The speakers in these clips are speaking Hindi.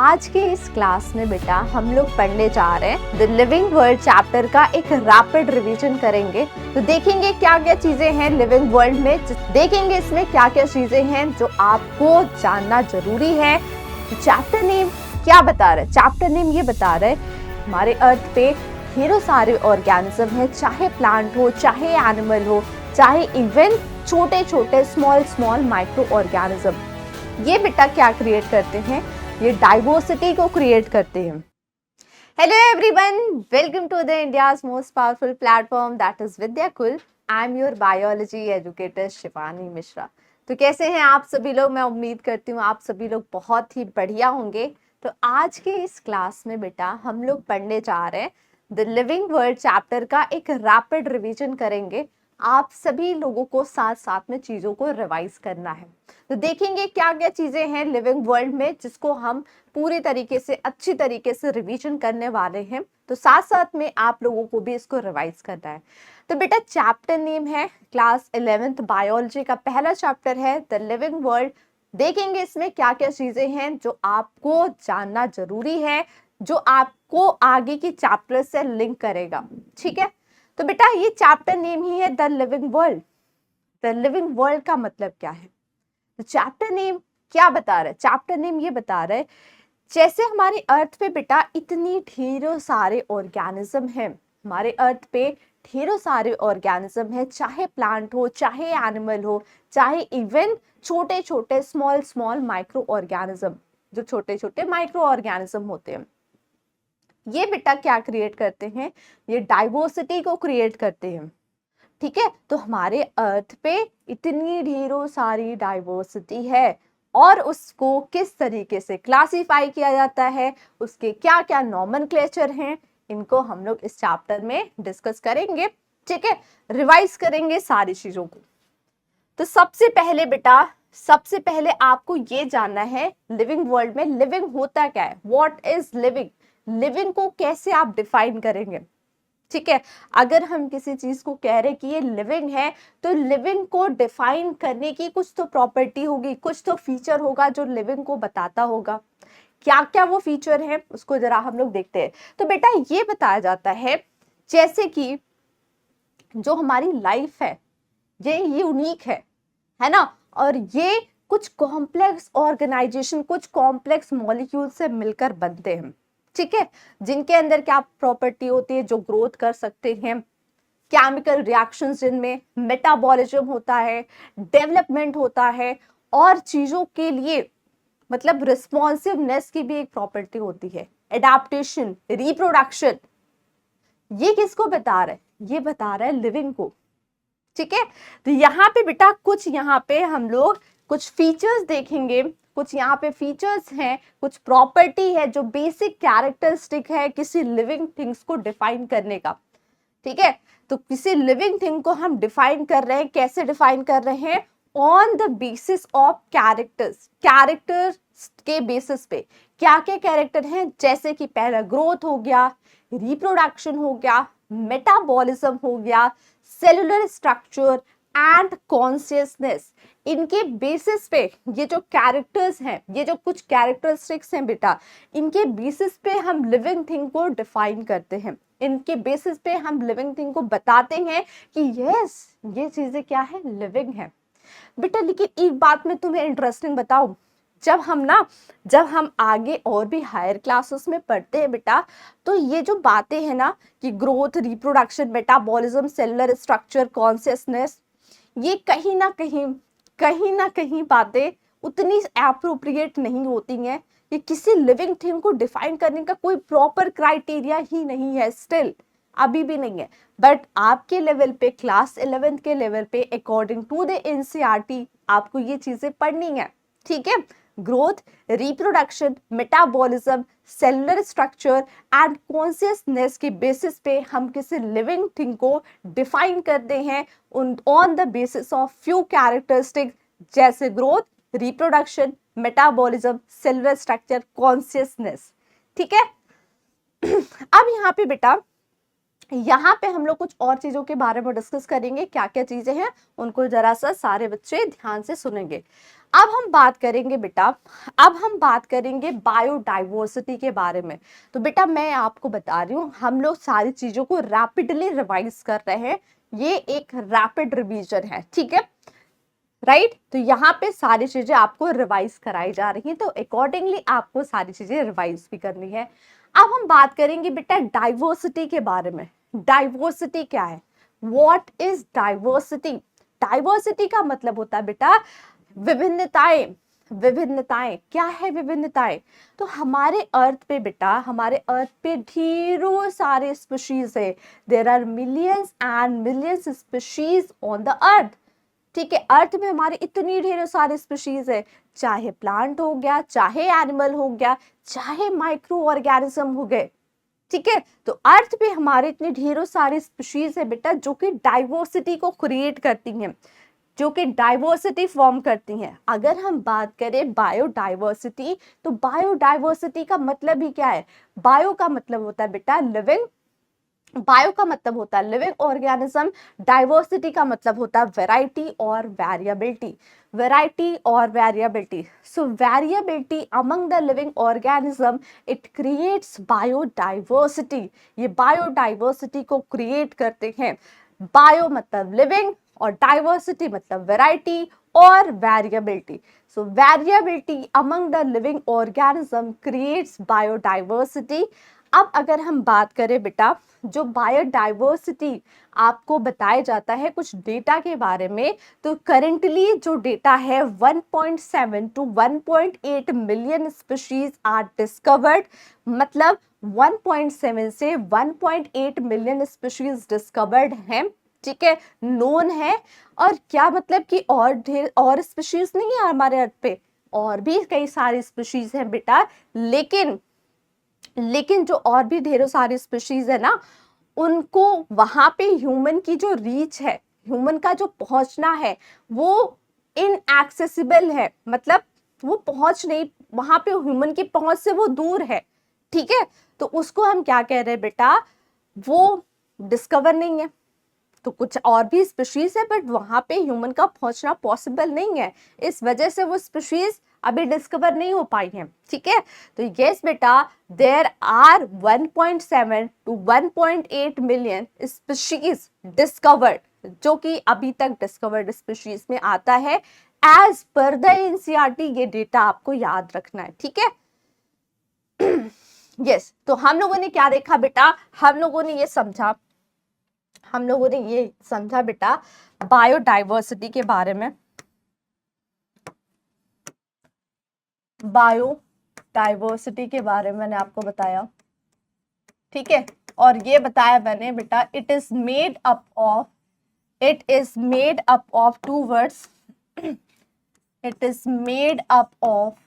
आज के इस क्लास में बेटा हम लोग पढ़ने जा रहे हैं द लिविंग वर्ल्ड चैप्टर का एक रैपिड रिवीजन करेंगे। तो देखेंगे क्या क्या चीजें हैं लिविंग वर्ल्ड में, देखेंगे इसमें क्या क्या चीजें हैं जो आपको जानना जरूरी है। तो चैप्टर नेम क्या बता रहा है? चैप्टर नेम ये बता रहा है हमारे अर्थ पे ढेरों सारे ऑर्गेनिज्म है, चाहे प्लांट हो, चाहे एनिमल हो, चाहे इवन छोटे छोटे स्मॉल माइक्रो ऑर्गेनिज्म। ये बेटा क्या क्रिएट करते हैं? ये डाइवर्सिटी को क्रिएट करते हैं। Hello everyone, welcome to the India's most powerful platform that is Vidyakul. I am your biology educator Shivani Mishra. तो कैसे हैं आप सभी लोग? मैं उम्मीद करती हूँ आप सभी लोग बहुत ही बढ़िया होंगे। तो आज के इस क्लास में बेटा हम लोग पढ़ने जा रहे हैं द लिविंग वर्ल्ड चैप्टर का एक रैपिड रिवीजन करेंगे। आप सभी लोगों को साथ साथ में चीजों को रिवाइज करना है। तो देखेंगे क्या क्या चीजें हैं लिविंग वर्ल्ड में जिसको हम पूरी तरीके से अच्छी तरीके से रिवीजन करने वाले हैं। तो साथ साथ में आप लोगों को भी इसको रिवाइज करना है। तो बेटा चैप्टर नेम है क्लास 11th बायोलॉजी का पहला चैप्टर है द लिविंग वर्ल्ड। देखेंगे इसमें क्या क्या चीजें हैं जो आपको जानना जरूरी है, जो आपको आगे की चैप्टर से लिंक करेगा। ठीक है, तो बेटा ये चैप्टर नेम ही है the living world. The living world का मतलब क्या है? तो चैप्टर नेम क्या बता रहा है? चैप्टर नेम ये बता रहा है जैसे हमारे अर्थ पे बेटा इतनी ढेरों सारे ऑर्गेनिज्म हैं, हमारे अर्थ पे ढेरों सारे ऑर्गेनिज्म हैं, चाहे प्लांट हो, चाहे एनिमल हो, चाहे इवन छोटे छोटे स्मॉल माइक्रो ऑर्गेनिज्म, जो छोटे छोटे माइक्रो ऑर्गेनिज्म होते हैं, ये बेटा क्या क्रिएट करते हैं? ये डाइवर्सिटी को क्रिएट करते हैं। ठीक है, तो हमारे अर्थ पे इतनी ढेरों सारी डाइवर्सिटी है और उसको किस तरीके से क्लासिफाई किया जाता है, उसके क्या क्या नॉमेनक्लेचर हैं, इनको हम लोग इस चैप्टर में डिस्कस करेंगे। ठीक है, रिवाइज करेंगे सारी चीजों को। तो सबसे पहले आपको ये जानना है लिविंग वर्ल्ड में लिविंग होता क्या है। What is living? लिविंग को कैसे आप डिफाइन करेंगे? ठीक है, अगर हम किसी चीज को कह रहे कि ये लिविंग है, तो लिविंग को डिफाइन करने की कुछ तो प्रॉपर्टी होगी, कुछ तो फीचर होगा जो लिविंग को बताता होगा। क्या क्या वो फीचर है उसको जरा हम लोग देखते हैं। तो बेटा ये बताया जाता है जैसे कि जो हमारी लाइफ है ये यूनिक है ना, और ये कुछ कॉम्प्लेक्स ऑर्गेनाइजेशन, कुछ कॉम्प्लेक्स मॉलिक्यूल से मिलकर बनते हैं। ठीक है, जिनके अंदर क्या प्रॉपर्टी होती है? जो ग्रोथ कर सकते हैं, केमिकल रिएक्शंस जिनमें मेटाबॉलिज्म होता है, डेवलपमेंट होता है, और चीजों के लिए मतलब रिस्पॉन्सिवनेस की भी एक प्रॉपर्टी होती है, एडाप्टेशन, रिप्रोडक्शन। ये किसको बता रहा है? ये बता रहा है लिविंग को। ठीक है, तो यहाँ पे बेटा कुछ यहाँ पे हम लोग कुछ फीचर्स देखेंगे, कुछ यहाँ पे फीचर्स हैं, कुछ प्रॉपर्टी है जो बेसिक कैरेक्टरिस्टिक है किसी लिविंग थिंग्स को डिफाइन करने का। ठीक है, तो किसी लिविंग थिंग को हम डिफाइन कर रहे हैं, कैसे डिफाइन कर रहे हैं? On the basis of characters. Character के बेसिस पे क्या क्या कैरेक्टर हैं? जैसे कि पहला ग्रोथ हो गया, रिप्रोडक्शन हो गया, मेटाबॉलिज्म हो गया, सेलुलर स्ट्रक्चर एंड कॉन्शियसनेस। इनके बेसिस पे ये जो कैरेक्टर्स हैं, ये जो कुछ कैरेक्टरिस्टिक्स हैं बेटा, इनके बेसिस पे हम लिविंग थिंग को डिफाइन करते हैं। इनके बेसिस पे हम लिविंग थिंग को बताते हैं कि यस ये चीजें क्या है, लिविंग है बेटा। लेकिन एक बात मैं तुम्हें इंटरेस्टिंग बताऊं, जब हम आगे और भी हायर क्लासेस में पढ़ते हैं बेटा, तो ये जो बातें हैं ना कि growth, reproduction, metabolism, cellular structure, consciousness, ये कहीं ना कहीं बातें उतनी एप्रोप्रिएट नहीं होती हैं कि किसी लिविंग थिंग को डिफाइन करने का कोई प्रॉपर क्राइटेरिया ही नहीं है, स्टिल अभी भी नहीं है। बट आपके लेवल पे, क्लास 11th के लेवल पे, अकॉर्डिंग टू द एनसीईआरटी आपको ये चीजें पढ़नी है। ठीक है, growth, reproduction, metabolism, cellular structure and consciousness के बेसिस पे हम किसी लिविंग थिंग को डिफाइन करते हैं on the basis of few characteristic, जैसे growth, reproduction, metabolism, cellular structure, consciousness. ठीक है, अब यहाँ पे बेटा यहाँ पे हम लोग कुछ और चीजों के बारे में डिस्कस करेंगे। क्या क्या चीजें हैं उनको जरा सा सारे बच्चे ध्यान से सुनेंगे। अब हम बात करेंगे बेटा, अब हम बात करेंगे बायोडाइवर्सिटी के बारे में। तो बेटा मैं आपको बता रही हूँ, हम लोग सारी चीजों को रैपिडली रिवाइज कर रहे हैं, ये एक रैपिड रिवीजन है, ठीक है, राइट। तो यहाँ पे सारी चीजें आपको रिवाइज कराई जा रही हैं, तो अकॉर्डिंगली आपको सारी चीजें रिवाइज भी करनी है। अब हम बात करेंगे बेटा डाइवर्सिटी के बारे में। डाइवर्सिटी क्या है? What is diversity? डाइवर्सिटी का मतलब होता है बेटा विभिन्नताएं। विभिन्नताएं क्या है? विभिन्नताएं तो हमारे अर्थ पे बेटा, हमारे अर्थ पे ढेरों सारे स्पीशीज है। There are millions and millions species on the earth, ठीक है। अर्थ में हमारे इतनी ढेरों सारे स्पीशीज है, चाहे प्लांट हो गया, चाहे एनिमल हो गया, चाहे माइक्रो ऑर्गेनिज्म हो गए, ठीक है। तो अर्थ पे हमारे इतने ढेरों सारे स्पीशीज है बेटा, जो कि डाइवर्सिटी को क्रिएट करती हैं, जो कि डाइवर्सिटी फॉर्म करती हैं। अगर हम बात करें बायोडाइवर्सिटी, तो बायोडाइवर्सिटी का मतलब ही क्या है? बायो का मतलब होता है बेटा लिविंग, बायो का मतलब होता है लिविंग ऑर्गेनिज्म, डाइवर्सिटी का मतलब होता है वैरायटी और वेरिएबिलिटी। वैरायटी और variability, so variability among the living organism it creates biodiversity. ये बायोडाइवर्सिटी को क्रिएट करते हैं। बायो मतलब लिविंग और डाइवर्सिटी मतलब वैरायटी और variability. So variability among the living organism creates biodiversity. अब अगर हम बात करें बेटा, जो बायोडाइवर्सिटी आपको बताया जाता है कुछ डेटा के बारे में, तो करेंटली जो डेटा है 1.7 to 1.8 million species are discovered. मतलब 1.7 से 1.8 मिलियन स्पीशीज डिस्कवर्ड हैं, ठीक है, नोन है। और क्या मतलब कि और स्पीशीज नहीं है हमारे अर्थ पे, और भी कई सारी स्पीशीज हैं बेटा, लेकिन जो और भी ढेरों सारी स्पीशीज है ना, उनको वहां पे ह्यूमन की जो रीच है, ह्यूमन का जो पहुंचना है, वो इनएक्सेसिबल है। मतलब वो पहुंच नहीं, वहां पे ह्यूमन की पहुंच से वो दूर है, ठीक है। तो उसको हम क्या कह रहे हैं बेटा, वो डिस्कवर नहीं है। तो कुछ और भी स्पीशीज है, बट वहां पे ह्यूमन का पहुंचना पॉसिबल नहीं है, इस वजह से वो स्पीशीज अभी डिस्कवर नहीं हो पाई हैं, ठीक है। तो यस बेटा, there are 1.7 to 1.8 million species discovered, जो कि अभी तक डिस्कवर्ड स्पीशीज में आता है एज पर द एनसीईआरटी। ये डेटा आपको याद रखना है, ठीक है। यस तो हम लोगों ने क्या देखा बेटा, हम लोगों ने ये समझा बेटा बायोडाइवर्सिटी के बारे में। बायोडाइवर्सिटी के बारे में मैंने आपको बताया, ठीक है। और ये बताया मैंने बेटा, it is made up of two words. It is made up of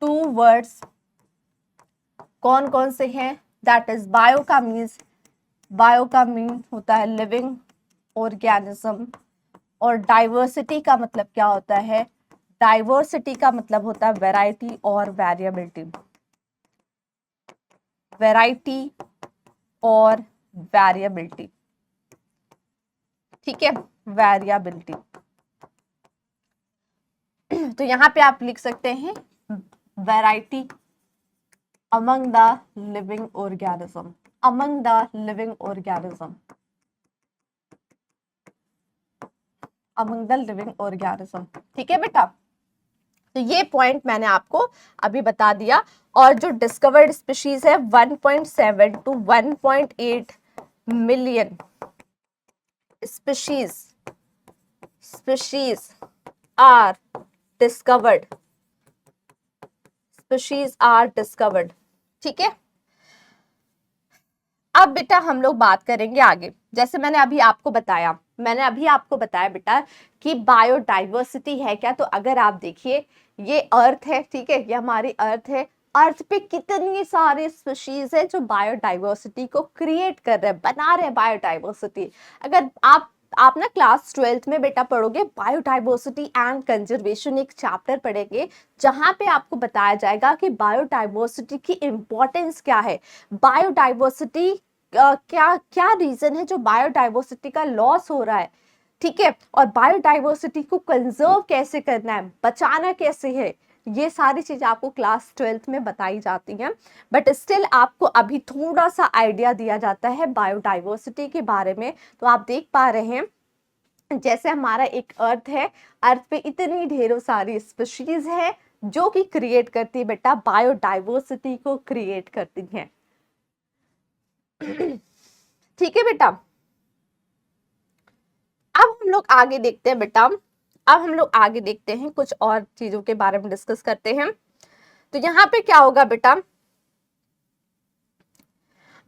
two words. कौन कौन से हैं? दैट इज बायो का मीन होता है लिविंग ऑर्गेनिज्म, और डाइवर्सिटी का मतलब क्या होता है? डाइवर्सिटी का मतलब होता है वैरायटी और वेरिएबिलिटी। वैरायटी और वेरिएबिलिटी, ठीक है, वेरिएबिलिटी। तो यहाँ पे आप लिख सकते हैं variety among the living organism, among the living organism, among the living organism, ठीक है बेटा। तो ये पॉइंट मैंने आपको अभी बता दिया। और जो डिस्कवर्ड स्पीशीज है 1.7 to 1.8 million species are discovered, ठीक है। अब बेटा हम लोग बात करेंगे आगे। जैसे मैंने अभी आपको बताया बेटा कि बायोडाइवर्सिटी है क्या। तो अगर आप देखिए, ये अर्थ है, ठीक है, ये हमारी अर्थ है। अर्थ पे कितनी सारी स्पीशीज है जो बायोडाइवर्सिटी को क्रिएट कर रहे हैं, बना रहे हैं बायोडाइवर्सिटी। अगर आप ना क्लास 12th में बेटा पढ़ोगे बायोडाइवर्सिटी एंड कंजर्वेशन, एक चैप्टर पढ़ेंगे जहां पे आपको बताया जाएगा कि बायोडाइवर्सिटी की इंपॉर्टेंस क्या है, बायोडाइवर्सिटी क्या रीजन है जो बायोडाइवर्सिटी का लॉस हो रहा है, ठीक है, और बायोडाइवर्सिटी को कंजर्व कैसे करना है, बचाना कैसे है, ये सारी चीजें आपको क्लास 12th में बताई जाती हैं, बट स्टिल आपको अभी थोड़ा सा आइडिया दिया जाता है बायोडाइवर्सिटी के बारे में। तो आप देख पा रहे हैं जैसे हमारा एक अर्थ है, अर्थ पे इतनी ढेरों सारी स्पीशीज है जो कि क्रिएट करती है बेटा बायोडाइवर्सिटी को क्रिएट करती हैं। ठीक है बेटा, अब हम लोग आगे देखते हैं बेटा, अब हम लोग आगे देखते हैं कुछ और चीजों के बारे में डिस्कस करते हैं। तो यहाँ पे क्या होगा बेटा,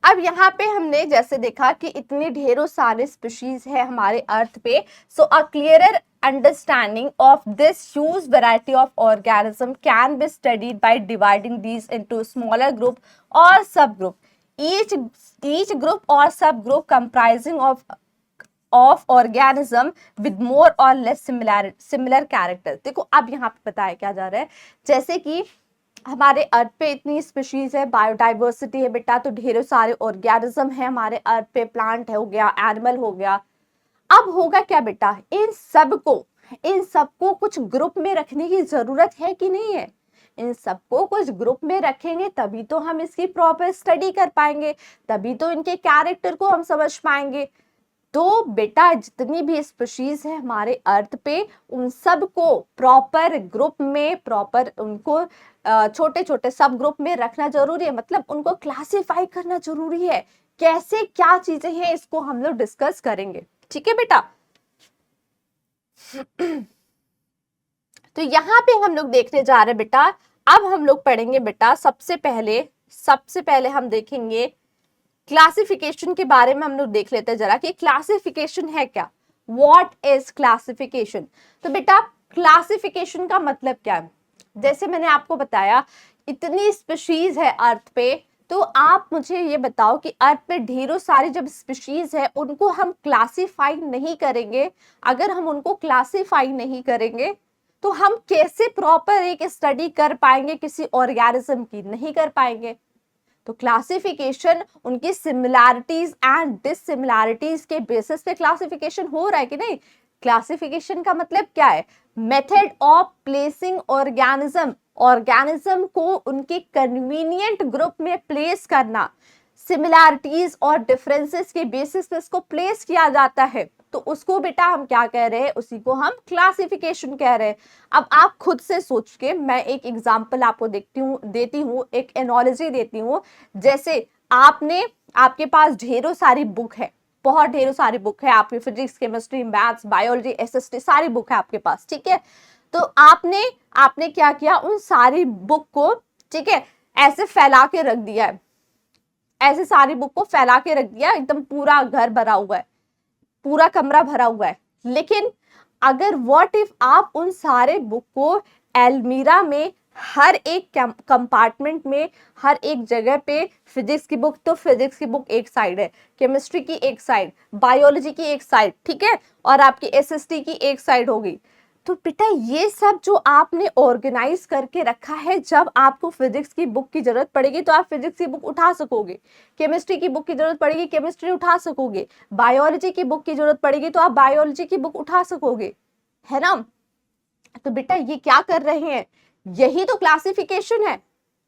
अब यहाँ पे हमने जैसे देखा कि इतने ढेरों सारे स्पीशीज है हमारे अर्थ पे, सो अ clearer understanding of this huge variety of organism can be studied by dividing these into smaller group or subgroup. Each group or subgroup comprising of organism with more or less similar characters. देखो अब यहाँ पे बताया क्या जा रहा है, जैसे कि हमारे अर्थ पे इतनी स्पीशीज है, बायोडाइवर्सिटी है बेटा, तो ढेरों सारे ऑर्गेनिज्म है हमारे अर्थ पे, प्लांट हो गया, एनिमल हो गया। अब होगा क्या बेटा, इन सबको कुछ ग्रुप में रखने की जरूरत है कि नहीं है, इन सबको कुछ ग्रुप में रखेंगे तभी तो हम इसकी प्रॉपर स्टडी कर पाएंगे, तभी तो इनके कैरेक्टर को हम समझ पाएंगे। तो बेटा जितनी भी स्पीशीज है हमारे अर्थ पे, उन सबको प्रॉपर ग्रुप में, प्रॉपर उनको छोटे छोटे सब ग्रुप में रखना जरूरी है, मतलब उनको क्लासिफाई करना जरूरी है। कैसे क्या चीजें हैं इसको हम लोग डिस्कस करेंगे, ठीक है बेटा। तो यहाँ पे हम लोग देखने जा रहे हैं बेटा, अब हम लोग पढ़ेंगे बेटा, सबसे पहले हम देखेंगे क्लासिफिकेशन के बारे में। हम लोग देख लेते हैं जरा कि क्लासिफिकेशन है क्या, व्हाट इज क्लासिफिकेशन। तो बेटा क्लासिफिकेशन का मतलब क्या है, जैसे मैंने आपको बताया इतनी स्पीशीज है अर्थ पे, तो आप मुझे ये बताओ कि अर्थ पे ढेरों सारी जब स्पीशीज है उनको हम क्लासिफाई नहीं करेंगे, अगर हम उनको क्लासिफाई नहीं करेंगे तो हम कैसे प्रॉपर एक स्टडी कर पाएंगे किसी ऑर्गेनिज्म की, नहीं कर पाएंगे। तो क्लासिफिकेशन उनकी सिमिलैरिटीज एंड डिससिमिलैरिटीज के बेसिस पे क्लासिफिकेशन हो रहा है कि नहीं। क्लासिफिकेशन का मतलब क्या है, मेथड ऑफ प्लेसिंग ऑर्गेनिज्म को उनके कन्वीनियंट ग्रुप में प्लेस करना, सिमिलैरिटीज और डिफरेंसेस के बेसिस पे इसको प्लेस किया जाता है, तो उसको बेटा हम क्या कह रहे हैं, उसी को हम क्लासिफिकेशन कह रहे हैं। अब आप खुद से सोच के, मैं एक एग्जांपल आपको देती हूँ, एक एनालॉजी देती हूँ। जैसे आपके पास ढेरों सारी बुक है, बहुत ढेरों सारी बुक है आपकी, physics, chemistry, maths, biology, SST सारी बुक है आपके पास, ठीक है। तो आपने क्या किया, उन सारी बुक को, ठीक है, ऐसे फैला के रख दिया है, ऐसे सारी बुक को फैला के रख दिया, एकदम पूरा घर भरा हुआ है, पूरा कमरा भरा हुआ है। लेकिन अगर व्हाट इफ आप उन सारे बुक को एल्मीरा में हर एक कंपार्टमेंट में, हर एक जगह पे, फिजिक्स की बुक तो फिजिक्स की बुक एक साइड है, केमिस्ट्री की एक साइड, बायोलॉजी की एक साइड, ठीक है, और आपकी एसएसटी की एक साइड होगी। तो बेटा ये सब जो आपने ऑर्गेनाइज करके रखा है, जब आपको फिजिक्स की बुक की जरूरत पड़ेगी तो आप फिजिक्स की बुक उठा सकोगे, केमिस्ट्री की बुक की जरूरत पड़ेगी केमिस्ट्री उठा सकोगे, बायोलॉजी की बुक की जरूरत पड़ेगी तो आप बायोलॉजी की बुक उठा सकोगे, है ना। तो बेटा ये क्या कर रहे हैं, यही तो क्लासिफिकेशन है।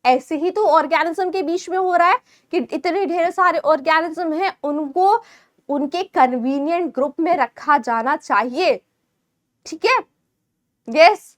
ऐसे ही तो ऑर्गेनिज्म के बीच में हो रहा है कि इतने ढेर सारे ऑर्गेनिज्म हैं, उनको उनके कन्वीनियंट ग्रुप में रखा जाना चाहिए, ठीक है। यस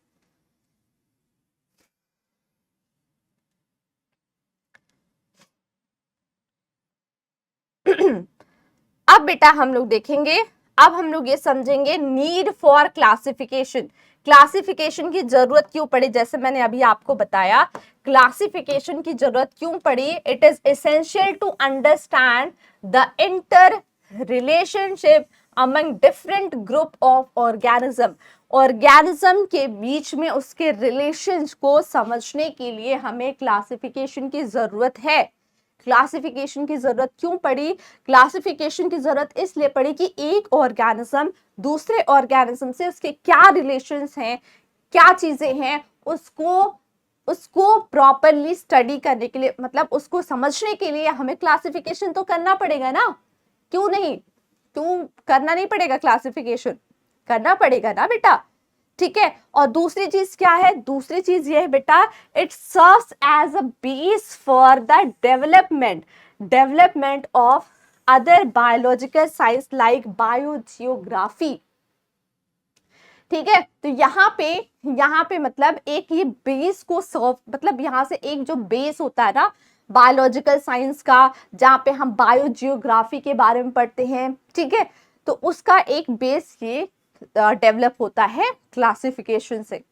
अब बेटा हम लोग देखेंगे, अब हम लोग ये समझेंगे नीड फॉर क्लासिफिकेशन। क्लासिफिकेशन की जरूरत क्यों पड़ी, जैसे मैंने अभी आपको बताया क्लासिफिकेशन की जरूरत क्यों पड़ी। It is essential to understand the inter relationship among different group of organism. Organism के बीच में उसके रिलेशंस को समझने के लिए हमें क्लासिफिकेशन की जरूरत है। क्लासिफिकेशन की जरूरत क्यों पड़ी, क्लासिफिकेशन की जरूरत इसलिए पड़ी कि एक ऑर्गेनिज्म दूसरे ऑर्गेनिज्म से उसके क्या रिलेशंस हैं, क्या चीजें हैं, उसको प्रॉपरली स्टडी करने के लिए, मतलब उसको समझने के लिए हमें क्लासिफिकेशन तो करना पड़ेगा ना। क्यों नहीं, क्यों करना नहीं पड़ेगा क्लासिफिकेशन, करना पड़ेगा ना बेटा, ठीक है। और दूसरी चीज क्या है, दूसरी चीज ये है बेटा, it serves as a base for the development of other biological science like biogeography, ठीक है। तो यहाँ पे मतलब एक ये बेस को सर्व, मतलब यहाँ से एक जो बेस होता है ना बायोलॉजिकल साइंस का, जहाँ पे हम बायोजियोग्राफी के बारे में पढ़ते हैं, ठीक है, तो उसका एक बेस ये डेवलप होता है क्लासिफिकेशन से,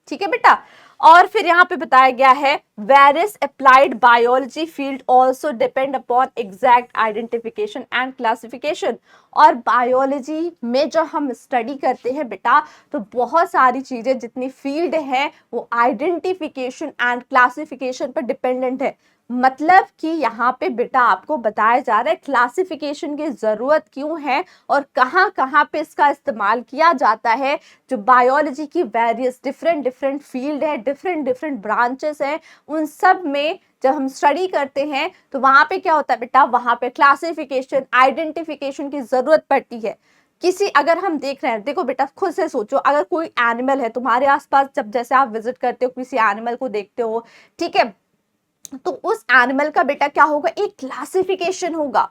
ठीक है बेटा। और फिर यहाँ पे बताया गया है various applied biology field also depend upon exact identification and classification. और बायोलॉजी में जब हम स्टडी करते हैं बेटा, तो बहुत सारी चीजें जितनी फील्ड है वो आइडेंटिफिकेशन एंड क्लासिफिकेशन पर डिपेंडेंट है। मतलब कि यहाँ पे बेटा आपको बताया जा रहा है क्लासिफिकेशन की जरूरत क्यों है और कहाँ कहाँ पे इसका इस्तेमाल किया जाता है। जो बायोलॉजी की वेरियस डिफरेंट फील्ड है, डिफरेंट ब्रांचेस हैं, उन सब में जब हम स्टडी करते हैं तो वहां पे क्या होता है बेटा, वहां पे क्लासिफिकेशन आइडेंटिफिकेशन की जरूरत पड़ती है। किसी अगर हम देख रहे हैं, देखो बेटा खुद से सोचो, अगर कोई एनिमल है तुम्हारे आसपास, जब जैसे आप विजिट करते हो किसी एनिमल को देखते हो, ठीक है, तो उस एनिमल का बेटा क्या होगा, एक क्लासिफिकेशन होगा,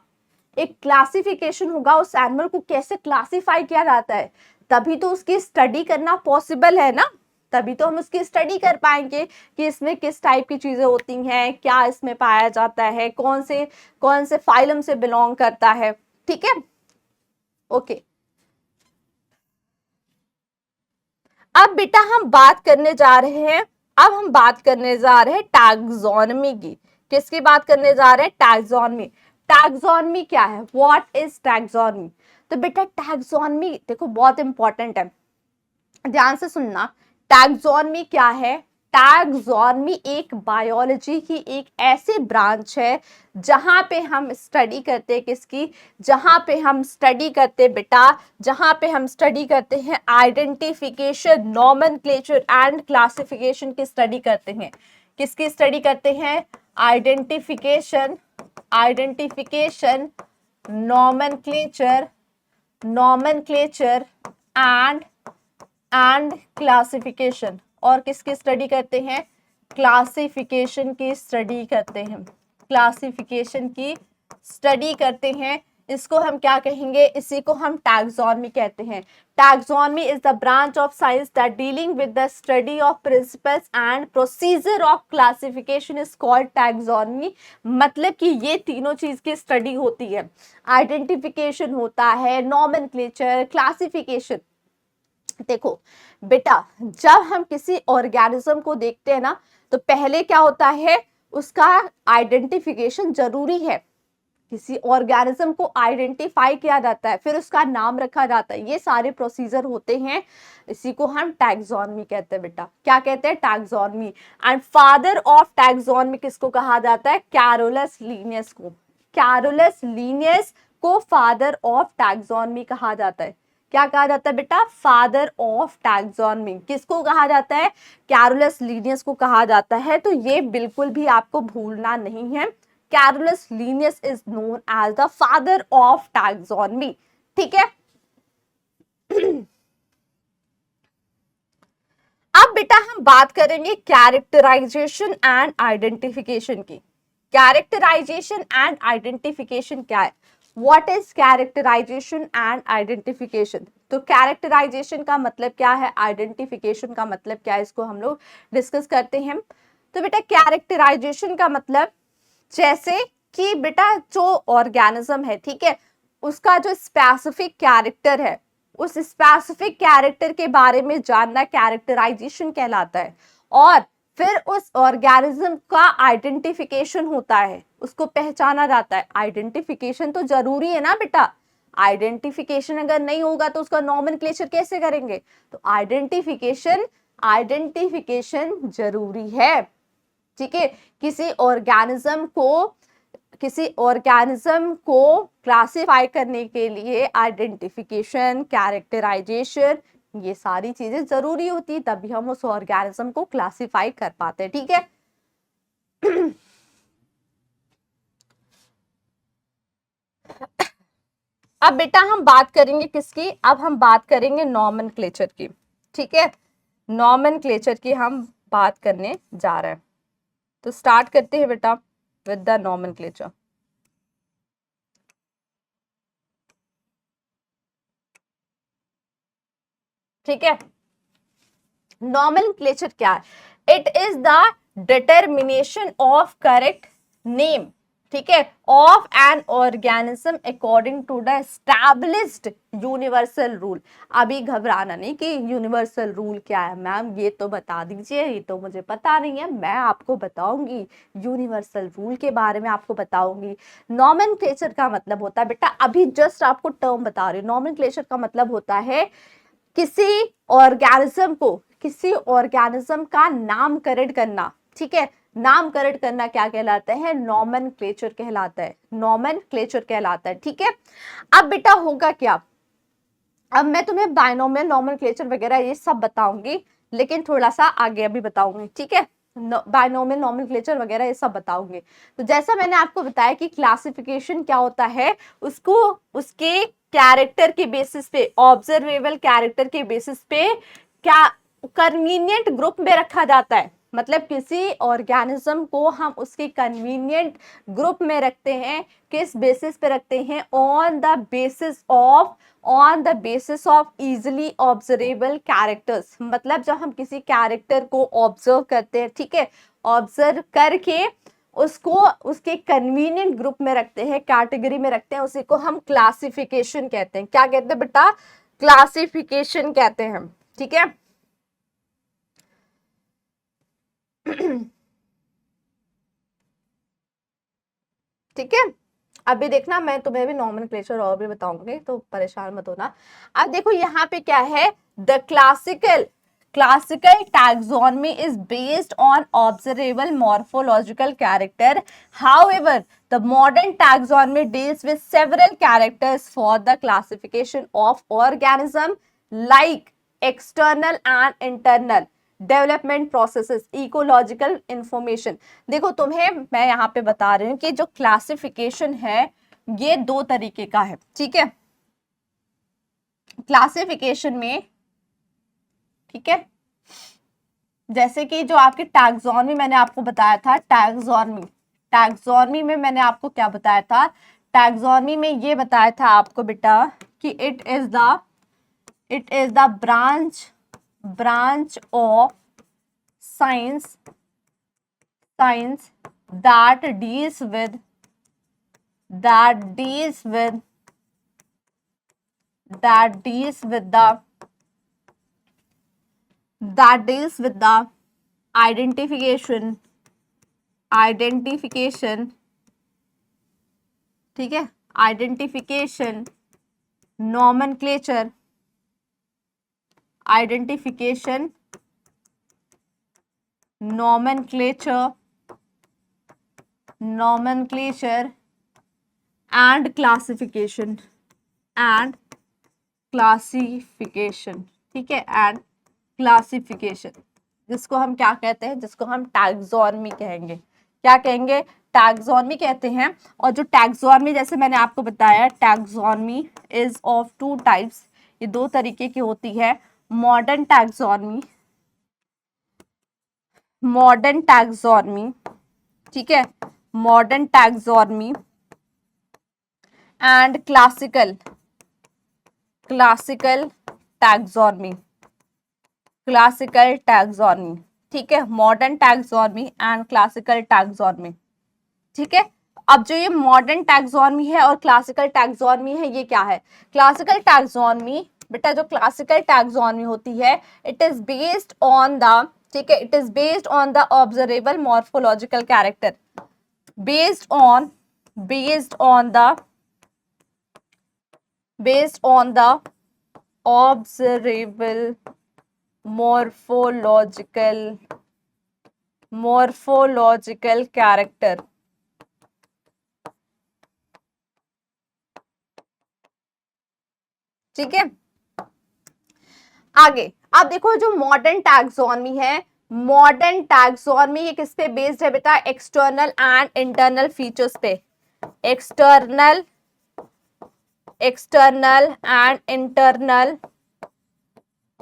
एक क्लासिफिकेशन होगा। उस एनिमल को कैसे क्लासिफाई किया जाता है, तभी तो उसकी स्टडी करना पॉसिबल है ना, तभी तो हम उसकी स्टडी कर पाएंगे कि इसमें किस टाइप की चीजें होती हैं, क्या इसमें पाया जाता है, कौन से फाइलम से बिलोंग करता है, ठीक है, ओके। अब बेटा हम बात करने जा रहे हैं, अब हम बात करने जा रहे हैं टैक्सोनॉमी की। किसकी बात करने जा रहे हैं, टैक्सोनॉमी। टैक्सोनॉमी क्या है, व्हाट इज टैक्सोनॉमी। तो बेटा टैक्सोनॉमी देखो बहुत इंपॉर्टेंट है, ध्यान से सुनना। टैक्सोनॉमी क्या है, टैक्सोनॉमी एक बायोलॉजी की एक ऐसी ब्रांच है जहां पे हम स्टडी करते हैं किसकी, जहां पे हम स्टडी करते बेटा, जहां पे हम स्टडी करते हैं आइडेंटिफिकेशन, नॉमेनक्लेचर एंड क्लासिफिकेशन की स्टडी करते हैं। किसकी स्टडी करते हैं, आइडेंटिफिकेशन नॉमेनक्लेचर एंड क्लासिफिकेशन। और किसकी स्टडी करते हैं, क्लासिफिकेशन की स्टडी करते हैं, क्लासिफिकेशन की स्टडी करते हैं। इसको हम क्या कहेंगे, इसी को हम टैक्सोनॉमी कहते हैं। Taxonomy is the branch of science that dealing with the study of principles and procedure of classification is called taxonomy. मतलब कि ये तीनों चीज की स्टडी होती है, आइडेंटिफिकेशन होता है, नॉमेनक्लेचर, क्लासिफिकेशन। देखो बेटा जब हम किसी ऑर्गेनिज्म को देखते हैं ना, तो पहले क्या होता है, उसका आइडेंटिफिकेशन जरूरी है। किसी ऑर्गेनिज्म को आइडेंटिफाई किया जाता है, फिर उसका नाम रखा जाता है, ये सारे प्रोसीजर होते हैं, इसी को हम टैक्सोनॉमी कहते हैं बेटा। क्या कहते हैं, taxonomy. And father of taxonomy किसको कहा जाता है, कैरोलस लीनियस को। कैरोलस लीनियस को फादर ऑफ टैक्सोनॉमी कहा जाता है। क्या कहा जाता है बेटा, फादर ऑफ टैक्सोनॉमी किसको कहा जाता है, कैरोलस लीनियस को कहा जाता है। तो ये बिल्कुल भी आपको भूलना नहीं है, Carolus Linnaeus is known as the father of taxonomy, ठीक है। अब बेटा हम बात करेंगे कैरेक्टराइजेशन एंड आइडेंटिफिकेशन की। कैरेक्टराइजेशन एंड आइडेंटिफिकेशन क्या है, what is characterization and identification. तो कैरेक्टराइजेशन का मतलब क्या है, आइडेंटिफिकेशन का मतलब क्या है, इसको हम लोग डिस्कस करते हैं। तो बेटा कैरेक्टराइजेशन का मतलब, जैसे कि बेटा जो ऑर्गेनिज्म है, ठीक है, उसका जो स्पेसिफिक कैरेक्टर है, उस स्पेसिफिक कैरेक्टर के बारे में जानना कैरेक्टराइजेशन कहलाता है। और फिर उस ऑर्गेनिज्म का आइडेंटिफिकेशन होता है, उसको पहचाना जाता है। आइडेंटिफिकेशन तो जरूरी है ना बेटा, आइडेंटिफिकेशन अगर नहीं होगा तो उसका नॉमेनक्लेचर कैसे करेंगे। तो आइडेंटिफिकेशन जरूरी है, ठीक है। किसी ऑर्गेनिज्म को क्लासिफाई करने के लिए आइडेंटिफिकेशन, कैरेक्टराइजेशन, ये सारी चीजें जरूरी होती है, तभी हम उस ऑर्गेनिज्म को क्लासिफाई कर पाते हैं, ठीक है। अब बेटा हम बात करेंगे किसकी, अब हम बात करेंगे नॉमेनक्लेचर की, ठीक है, नॉमेनक्लेचर की हम बात करने जा रहे हैं। तो स्टार्ट करते हैं बेटा विद द नॉमेनक्लेचर। ठीक है, नॉमेनक्लेचर क्या है? It is the determination of correct name, ठीक है, of an organism according to the established universal rule. अभी घबराना नहीं कि यूनिवर्सल रूल क्या है मैम, ये तो बता दीजिए, ये तो मुझे पता नहीं है, मैं आपको बताऊंगी यूनिवर्सल रूल के बारे में, आपको बताऊंगी। नॉमेनक्लेचर का मतलब होता है बेटा, अभी जस्ट आपको टर्म बता रही हूँ, नॉमेनक्लेचर का मतलब होता है किसी ऑर्गेनिज्म का नामकरण करना, ठीक है, नामकरण करना क्या कहलाता है? नॉमेनक्लेचर कहलाता है, नॉमेनक्लेचर कहलाता है, ठीक है। अब बेटा होगा क्या, अब मैं तुम्हें बायनोमियल नॉमेनक्लेचर वगैरह ये सब बताऊंगी, लेकिन थोड़ा सा आगे अभी बताऊंगी, ठीक है, बायनोमियल नॉमेनक्लेचर वगैरह ये सब बताऊंगी। तो जैसा मैंने आपको बताया कि क्लासिफिकेशन क्या होता है, उसको उसके कैरेक्टर के बेसिस पे, ऑब्जर्वेबल कैरेक्टर के बेसिस पे क्या कन्वीनियंट ग्रुप में रखा जाता है। मतलब किसी ऑर्गेनिज्म को हम उसके कन्वीनियंट ग्रुप में रखते हैं, किस बेसिस पे रखते हैं? On the basis of easily observable characters. मतलब जब हम किसी कैरेक्टर को ऑब्जर्व करते हैं, ठीक है, ऑब्जर्व करके उसको उसके कन्वीनियंट ग्रुप में रखते हैं, कैटेगरी में रखते हैं, उसी को हम क्लासिफिकेशन कहते हैं। क्या कहते हैं बेटा? क्लासिफिकेशन कहते हैं, ठीक है। ठीक है, अभी देखना मैं तुम्हें भी नॉमेनक्लेचर और भी बताऊंगी, तो परेशान मत होना। अब देखो यहाँ पे क्या है, the classical taxonomy is based on observable morphological character. However, the modern taxonomy deals with several characters for the classification of organism, like external and internal development processes, ecological information. देखो तुम्हें मैं यहाँ पे बता रही हूँ कि जो क्लासिफिकेशन है ये दो तरीके का है, ठीक है। क्लासिफिकेशन में, ठीक है, जैसे कि जो आपकी टैक्सोनॉमी मैंने आपको बताया था, टैक्सोनॉमी में मैंने आपको क्या बताया था? टैक्सोनॉमी में ये बताया था आपको बेटा कि it is the branch of science that deals with the identification, ठीक है, identification, nomenclature, and classification, ठीक है, and classification, जिसको हम क्या कहते हैं? जिसको हम टैक्सोनॉमी कहेंगे। क्या कहेंगे? टैक्सोनॉमी कहते हैं। और जो टैक्सोनॉमी, जैसे मैंने आपको बताया, taxonomy is of two types, ये दो तरीके की होती है। मॉडर्न टैक्सोनॉमी, ठीक है, modern taxonomy and classical taxonomy, ठीक है, modern taxonomy and classical taxonomy, ठीक है। अब जो ये मॉडर्न टैक्सोनॉमी है और क्लासिकल टैक्सोनॉमी है, ये क्या है? क्लासिकल टैक्सोनॉमी बेटा, जो क्लासिकल टैक्सोनॉमी होती है, it is based on the, ठीक है, it is based on the observable morphological character, based on the observable morphological character, ठीक है। आगे अब देखो, जो मॉडर्न टैक्सोनॉमी है, मॉडर्न टैक्सोनॉमी ये किस पे बेस्ड है बेटा? एक्सटर्नल एंड इंटरनल फीचर्स पे, external external and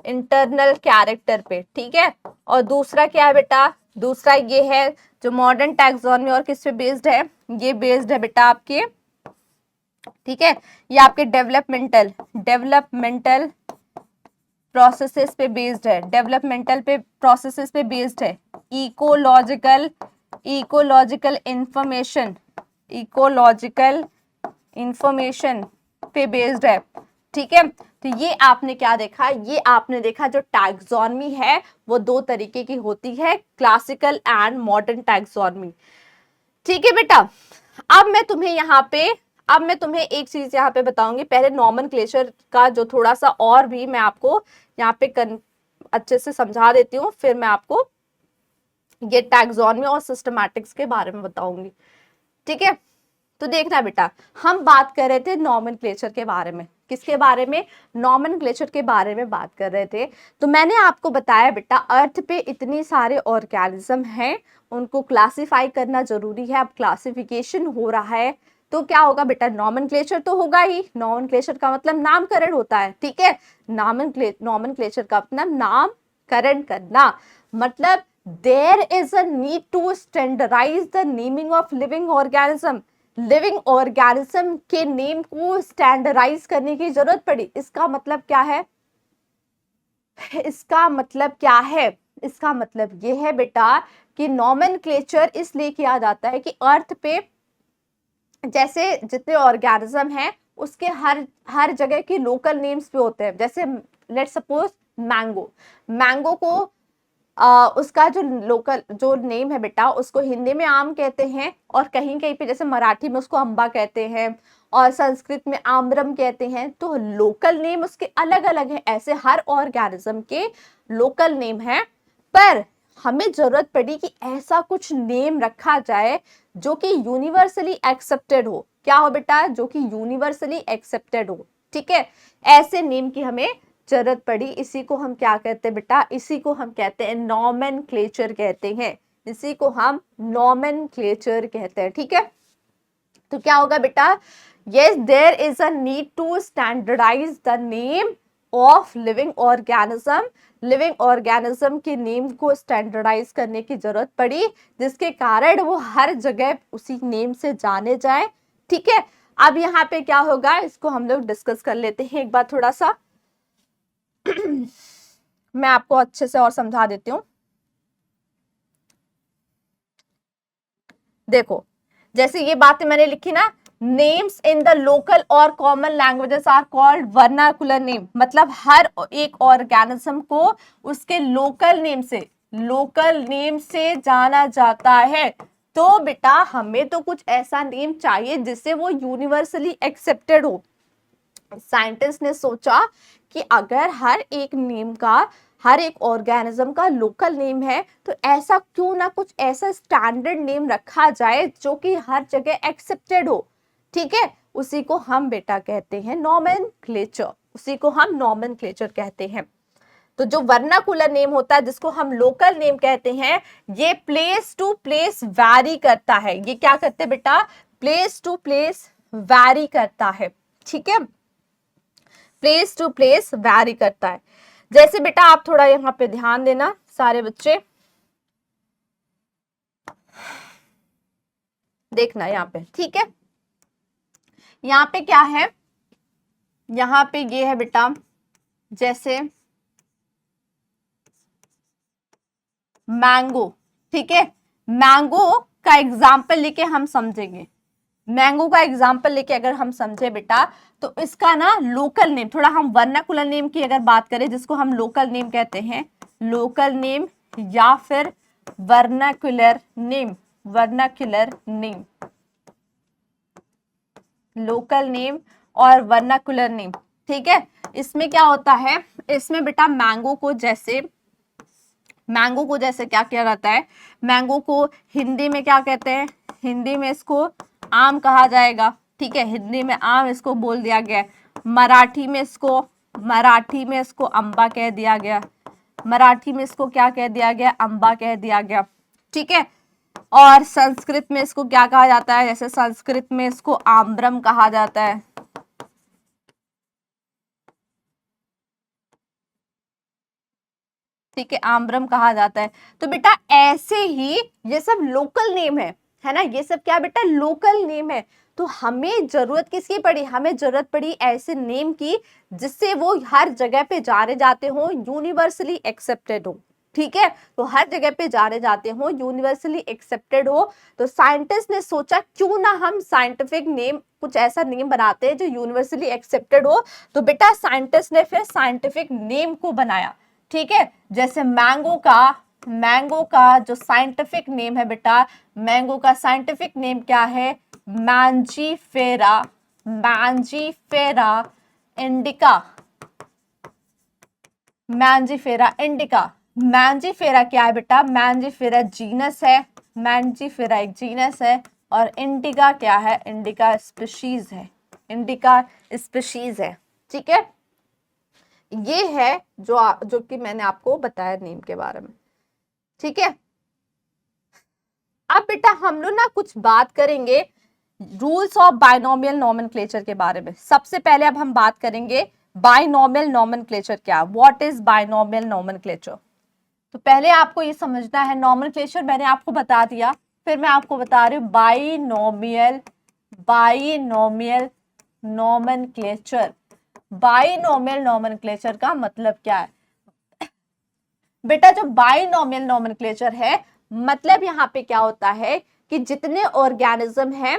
internal character पे, ठीक है। और दूसरा क्या है बेटा, दूसरा ये है जो मॉडर्न टैक्सोनॉमी और किस पे बेस्ड है, ये बेस्ड है बेटा आपके, ठीक है, ये आपके डेवलपमेंटल प्रोसेसेस पे बेस्ड है, डेवलपमेंटल पे प्रोसेसेस पे बेस्ड है, इकोलॉजिकल इंफॉर्मेशन पे बेस्ड है, ठीक है। तो ये आपने क्या देखा, ये आपने देखा जो टैक्सोनॉमी है वो दो तरीके की होती है, क्लासिकल एंड मॉडर्न टैक्सोनॉमी, ठीक है बेटा। अब मैं तुम्हें एक चीज यहाँ पे बताऊंगी, पहले नॉमेनक्लेचर का जो थोड़ा सा और भी मैं आपको यहाँ पे अच्छे से समझा देती हूँ, फिर मैं आपको ये टैक्सोनॉमी और सिस्टमैटिक्स के बारे में बताऊंगी, ठीक है। तो देखना बेटा, हम बात कर रहे थे नॉमेनक्लेचर के बारे में, किसके बारे में, नॉमेनक्लेचर के बारे में बात कर रहे थे। तो मैंने आपको बताया बेटा अर्थ पे इतनी सारे ऑर्गेनिज्म हैं, उनको क्लासिफाई करना जरूरी है। अब क्लासिफिकेशन हो रहा है तो क्या होगा बेटा, नॉमेनक्लेचर तो होगा ही, नॉमेनक्लेचर का मतलब नामकरण होता है, ठीक है। नॉमेनक्लेचर का मतलब नामकरण करना, मतलब there is a need to standardize the naming of living organism, living organism के नेम को स्टैंडर्डाइज करने की जरूरत पड़ी। इसका मतलब क्या है, इसका मतलब क्या है, इसका मतलब ये है बेटा कि नॉमेनक्लेचर इसलिए किया जाता है कि अर्थ पे जैसे जितने ऑर्गेनिज्म हैं उसके हर जगह की लोकल नेम्स भी होते हैं। जैसे लेट्स सपोज मैंगो को उसका जो लोकल जो नेम है बेटा, उसको हिंदी में आम कहते हैं, और कहीं कहीं पे जैसे मराठी में उसको अम्बा कहते हैं, और संस्कृत में आम्रम कहते हैं। तो लोकल नेम उसके अलग अलग है, ऐसे हर ऑर्गेनिज्म के लोकल नेम है। पर हमें जरूरत पड़ी कि ऐसा कुछ नेम रखा जाए जो कि यूनिवर्सली एक्सेप्टेड हो। क्या हो बेटा, जो कि यूनिवर्सली एक्सेप्टेड हो, ठीक है। ऐसे नेम की हमें जरूरत पड़ी। इसी को हम क्या कहते हैं बेटा, इसी को हम कहते हैं नॉमेनक्लेचर कहते हैं, इसी को हम नॉमेनक्लेचर कहते हैं, ठीक है। तो क्या होगा बेटा, yes there is a need to standardize the name of living organism, living organism के नेम को स्टैंडर्डाइज करने की जरूरत पड़ी, जिसके कारण वो हर जगह उसी नेम से जाने जाए, ठीक है। अब यहाँ पे क्या होगा, इसको हम लोग डिस्कस कर लेते हैं एक बार थोड़ा सा मैं आपको अच्छे से और समझा देती हूँ। देखो, जैसे ये बातें मैंने लिखी ना, नेम्स इन द लोकल और common languages are called vernacular name, मतलब हर एक ऑर्गेनिज्म को उसके लोकल नेम से जाना जाता है। तो बेटा हमें तो कुछ ऐसा नेम चाहिए जिससे वो यूनिवर्सली एक्सेप्टेड हो। साइंटिस्ट ने सोचा कि अगर हर एक नेम का, हर एक ऑर्गेनिज्म का लोकल नेम है, तो ऐसा क्यों ना कुछ ऐसा स्टैंडर्ड नेम रखा जाए जो कि हर जगह एक्सेप्टेड हो, ठीक है। उसी को हम बेटा कहते हैं नॉमेनक्लेचर, उसी को हम नॉमेनक्लेचर कहते हैं। तो जो वर्नाकुलर नेम होता है, जिसको हम लोकल नेम कहते हैं, ये प्लेस टू प्लेस वैरी करता है। ये क्या करते हैं बेटा, प्लेस टू प्लेस वैरी करता है, ठीक है, प्लेस टू प्लेस वैरी करता है। जैसे बेटा आप थोड़ा यहाँ पे ध्यान देना सारे बच्चे, देखना यहाँ पे, ठीक है। यहाँ पे क्या है, यहाँ पे ये है बेटा, जैसे मैंगो, ठीक है। मैंगो का एग्जाम्पल लेके हम समझेंगे, मैंगो का एग्जाम्पल लेके अगर हम समझे बेटा, तो इसका ना लोकल नेम, थोड़ा हम वर्नाकुलर नेम की अगर बात करें, जिसको हम लोकल नेम कहते हैं, लोकल नेम या फिर वर्नाकुलर नेम, लोकल नेम और वर्नाकुलर नेम, ठीक है। इसमें क्या होता है, इसमें बेटा मैंगो को जैसे क्या किया जाता है, मैंगो को हिंदी में क्या कहते हैं, हिंदी में इसको आम कहा जाएगा, ठीक है, हिंदी में आम इसको बोल दिया गया। मराठी में इसको अम्बा कह दिया गया, मराठी में इसको क्या कह दिया गया, अम्बा कह दिया गया, ठीक है। और संस्कृत में इसको क्या कहा जाता है, जैसे संस्कृत में इसको आम्रम कहा जाता है, ठीक है, आम्रम कहा जाता है। तो बेटा ऐसे ही ये सब लोकल नेम है ना, ये सब क्या बेटा लोकल नेम है। तो हमें जरूरत किसकी पड़ी, हमें जरूरत पड़ी ऐसे नेम की जिससे वो हर जगह पे जाने जाते हो, यूनिवर्सली एक्सेप्टेड हो। ठीक है, तो हर जगह पे जाने जाते हो, यूनिवर्सली एक्सेप्टेड हो। तो साइंटिस्ट ने सोचा क्यों ना हम साइंटिफिक नेम, कुछ ऐसा नेम बनाते हैं जो यूनिवर्सली एक्सेप्टेड हो। तो बेटा साइंटिस्ट ने फिर साइंटिफिक नेम को बनाया। ठीक है, जैसे मैंगो का जो साइंटिफिक नेम है बेटा, मैंगो का साइंटिफिक नेम क्या है, Mangifera, Mangifera indica, Mangifera indica. Mangifera क्या है बेटा, मैंजीफेरा जीनस है, मैंजीफेरा एक जीनस है, और इंडिका क्या है, इंडिका स्पीशीज है, इंडिका स्पीशीज है। ठीक है, ये है जो कि मैंने आपको बताया नेम के बारे में। ठीक है, अब बेटा हम लोग ना कुछ बात करेंगे रूल्स ऑफ बाइनोमियल नोमेनक्लेचर के बारे में। सबसे पहले अब हम बात करेंगे बाइनोमियल नोमेनक्लेचर क्या, व्हाट इज बाइनोमियल नोमेनक्लेचर। तो पहले आपको ये समझना है, नोमेनक्लेचर मैंने आपको बता दिया, फिर मैं आपको बता रही हूँ binomial, binomial nomenclature. Binomial nomenclature का मतलब क्या है बेटा, जो बाइनोमियल नोमेनक्लेचर है मतलब यहाँ पे क्या होता है कि जितने ऑर्गेनिज्म हैं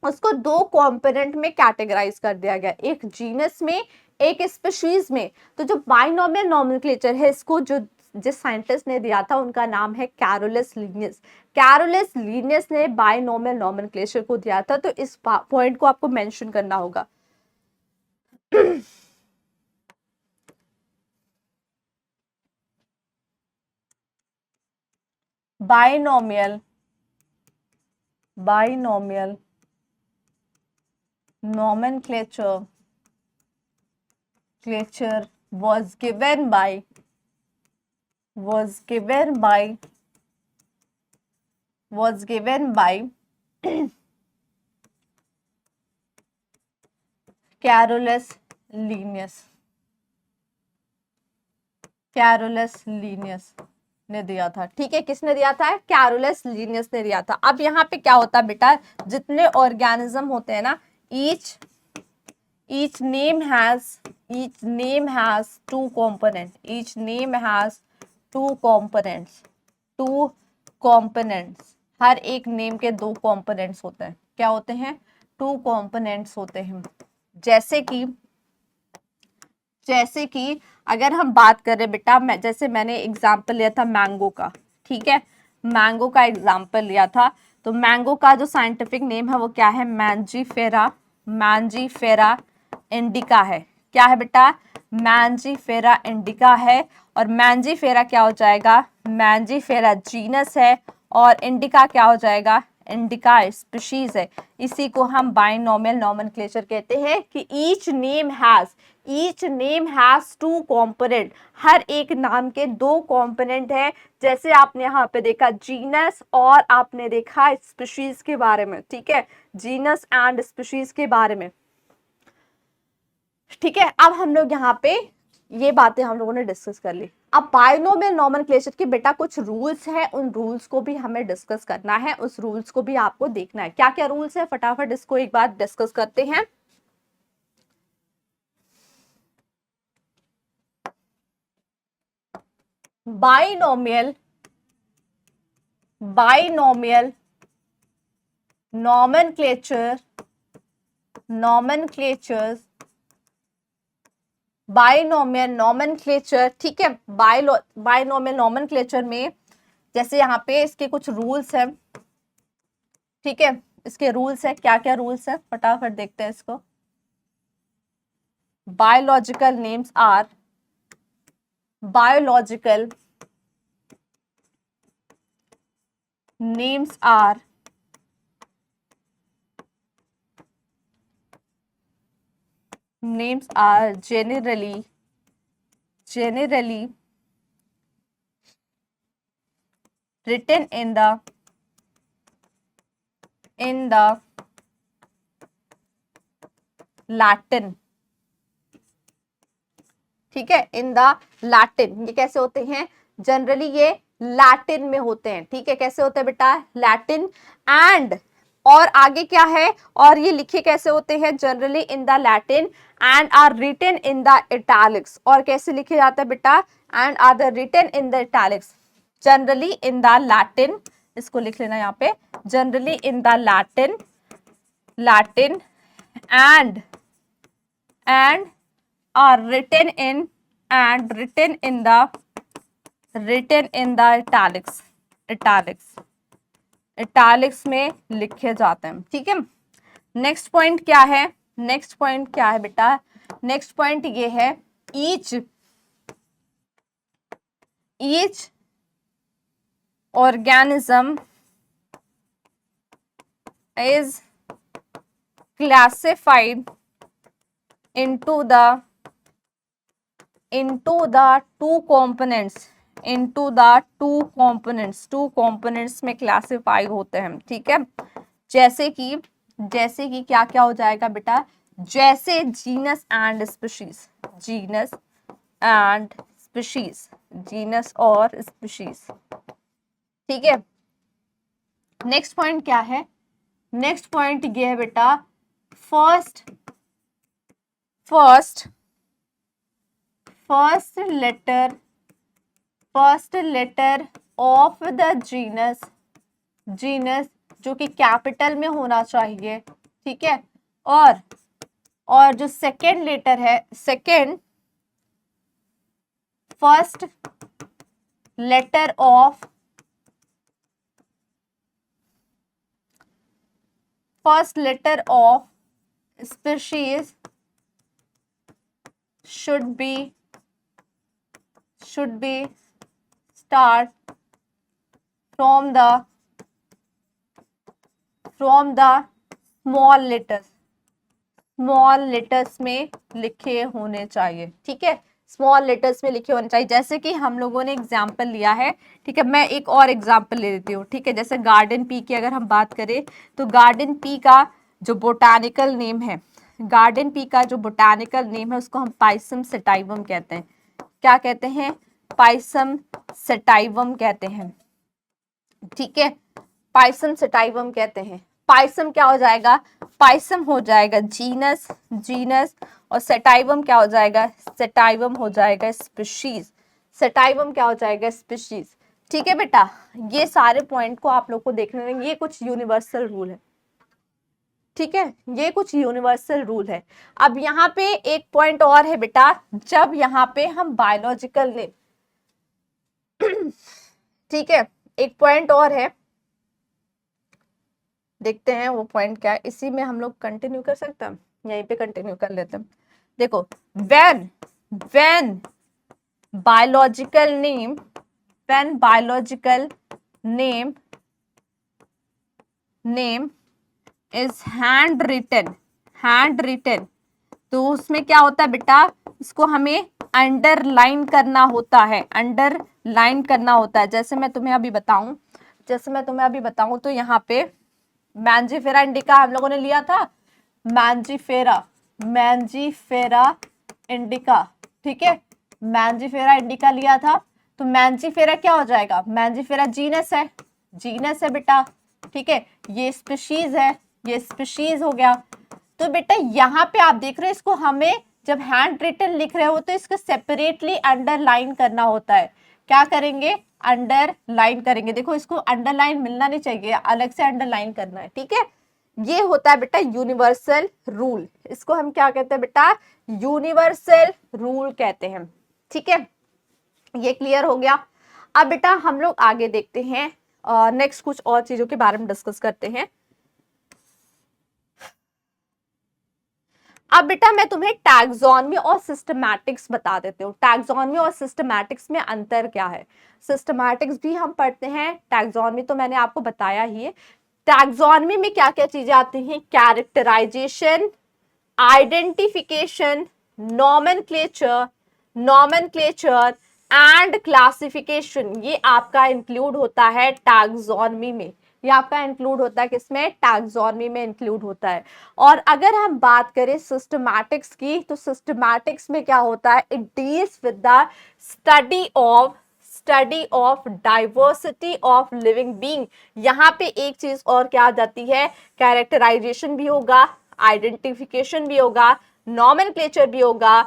उसको दो कंपोनेंट में कैटेगराइज कर दिया गया, एक जीनस में, एक स्पीशीज में। तो जो बाइनोमियल नोमेनक्लेचर है इसको जो जिस साइंटिस्ट ने दिया था उनका नाम है कैरोलस लीनियस। कैरोलस लीनियस ने बाइनोमियल नोमेनक्लेचर को दिया था, तो इस पॉइंट को आपको मेंशन करना होगा। Binomial, binomial nomenclature was given by Carolus Linnaeus, Carolus Linnaeus ने दिया था। ठीक है, किसने दिया था, कैरोलस लीनियस ने दिया था। अब यहाँ पे क्या होता है बेटा, जितने ऑर्गेनिज्म होते हैं ना, each name has two components, each name has two components, हर एक नेम के दो components होते हैं। क्या होते हैं, टू components होते हैं। जैसे कि अगर हम बात करें बेटा, जैसे मैंने एग्जाम्पल लिया था मैंगो का, ठीक है, मैंगो का एग्जाम्पल लिया था, तो मैंगो का जो साइंटिफिक नेम है वो क्या है, मैंजीफेरा, मैंजीफेरा इंडिका है। क्या है बेटा, मैंजीफेरा इंडिका है। और मैंजीफेरा क्या हो जाएगा, मैंजीफेरा जीनस है, और इंडिका क्या हो जाएगा, इंडिका स्पीशीज है। इसी को हम बाइनोमियल नोमेनक्लेचर कहते हैं कि each name has two component, हर एक नाम के दो कंपोनेंट है। जैसे आपने यहाँ पे देखा जीनस और आपने देखा स्पीशीज के बारे में। ठीक है, जीनस एंड स्पीशीज के बारे में। ठीक है, अब हम लोग यहाँ पे ये बातें हम लोगों ने डिस्कस कर ली। अब बाइनोमियल नोमेनक्लेचर के बेटा कुछ रूल्स हैं, उन रूल्स को भी हमें डिस्कस करना है, उस रूल्स को भी आपको देखना है। क्या क्या रूल्स है, फटाफट इसको एक बार डिस्कस करते हैं। बाइनोमियल नोमेनक्लेचर्स बाइनोमियल नोमेनक्लेचर, ठीक है, बाइनोमियल नोमेनक्लेचर में जैसे यहाँ पे इसके कुछ रूल्स हैं। ठीक है, इसके रूल्स है, क्या क्या रूल्स है फटाफट देखते हैं इसको। Biological names are generally written in the Latin ठीक है, इन द लैटिन। ये कैसे होते हैं? जनरली ये लैटिन में होते हैं। ठीक है, कैसे होते हैं बेटा? लैटिन। एंड और आगे क्या है? और ये लिखे कैसे होते हैं? Generally in the Latin and are written in the italics. और कैसे लिखे जाते हैं बेटा? And are the written in the italics. Generally in the Latin, इसको लिख लेना यहाँ पे, generally in the Latin, Latin and are written in the italics में लिखे जाते हैं। ठीक है, नेक्स्ट पॉइंट क्या है? नेक्स्ट पॉइंट क्या है बेटा? नेक्स्ट पॉइंट ये है, each organism is classified into the two components में क्लासिफाई होते हैं। ठीक है, जैसे कि क्या क्या हो जाएगा बेटा? जैसे जीनस एंड स्पीशीज, जीनस और स्पीशीज। ठीक है, नेक्स्ट पॉइंट क्या है? नेक्स्ट पॉइंट ये है बेटा, first letter of the genus जो कि कैपिटल में होना चाहिए। ठीक है, और जो सेकेंड लेटर है, first letter of species should be start from the small letters में लिखे होने चाहिए। ठीक है, स्मॉल लेटर्स में लिखे होने चाहिए। जैसे कि हम लोगों ने एग्जाम्पल लिया है। ठीक है, मैं एक और एग्जाम्पल ले लेती हूँ। ठीक है, जैसे गार्डन पी की अगर हम बात करें तो गार्डन पी का जो बोटानिकल नेम है, गार्डन पी का जो बोटानिकल नेम है उसको हम पाइसम सेटाइवम कहते हैं। क्या कहते हैं? पाइसम सेटाइवम कहते हैं। ठीक है, पाइसम सेटाइवम कहते हैं। पाइसम क्या हो जाएगा? पाइसम हो जाएगा जीनस और सेटाइवम क्या हो जाएगा? सेटाइवम हो जाएगा स्पीशीज। सेटाइवम क्या हो जाएगा? स्पीशीज। ठीक है बेटा, ये सारे पॉइंट को आप लोग को देखने में, ये कुछ यूनिवर्सल रूल है। ठीक है, ये कुछ यूनिवर्सल रूल है। अब यहाँ पे एक पॉइंट और है बेटा, जब यहाँ पे हम बायोलॉजिकल नेम, ठीक है, एक पॉइंट और है, देखते हैं वो पॉइंट क्या है। इसी में हम लोग कंटिन्यू कर सकते हैं, यहीं पे कंटिन्यू कर लेते हैं। देखो, when biological name is hand written, तो उसमें क्या होता है बेटा? इसको हमें अंडरलाइन करना होता है, जैसे मैं तुम्हें अभी बताऊं तो यहाँ पे मैंजीफेरा इंडिका हम लोगों ने लिया था, मैंजीफेरा इंडिका। ठीक है, मैंजीफेरा इंडिका लिया था, तो मैंजीफेरा क्या हो जाएगा? मैंजीफेरा जीनस है बेटा। ठीक है, ये स्पीशीज है, ये स्पीशीज हो गया। तो बेटा यहाँ पे आप देख रहे हैं, इसको हमें जब हैंड रिटन लिख रहे हो तो इसको सेपरेटली अंडरलाइन करना होता है। क्या करेंगे? अंडरलाइन करेंगे। देखो, इसको अंडरलाइन मिलना नहीं चाहिए, अलग से अंडरलाइन करना है। ठीक है, ये होता है बेटा यूनिवर्सल रूल। इसको हम क्या कहते हैं बेटा? यूनिवर्सल रूल कहते हैं। ठीक है, ये क्लियर हो गया। अब बेटा हम लोग आगे देखते हैं, नेक्स्ट कुछ और चीजों के बारे में डिस्कस करते हैं। अब बेटा मैं तुम्हें टैक्सोनॉमी और सिस्टमैटिक्स बता देती हूँ। टैक्सोनॉमी और सिस्टमैटिक्स में अंतर क्या है? सिस्टमैटिक्स भी हम पढ़ते हैं, टैक्सोनॉमी तो मैंने आपको बताया ही है। टैक्सोनॉमी में क्या क्या चीजें आती हैं? Characterization, identification, nomenclature and classification, ये आपका इंक्लूड होता है टैक्सोनॉमी में। ये आपका इंक्लूड होता है किसमें, टैक्सोनॉमी में इंक्लूड होता है। और अगर हम बात करें सिस्टमैटिक्स की, तो सिस्टमैटिक्स में क्या होता है, it deals with the study of diversity of living being. यहाँ पे एक चीज और क्या आ जाती है, कैरेक्टराइजेशन भी होगा, आइडेंटिफिकेशन भी होगा, नॉमेनक्लेचर भी होगा,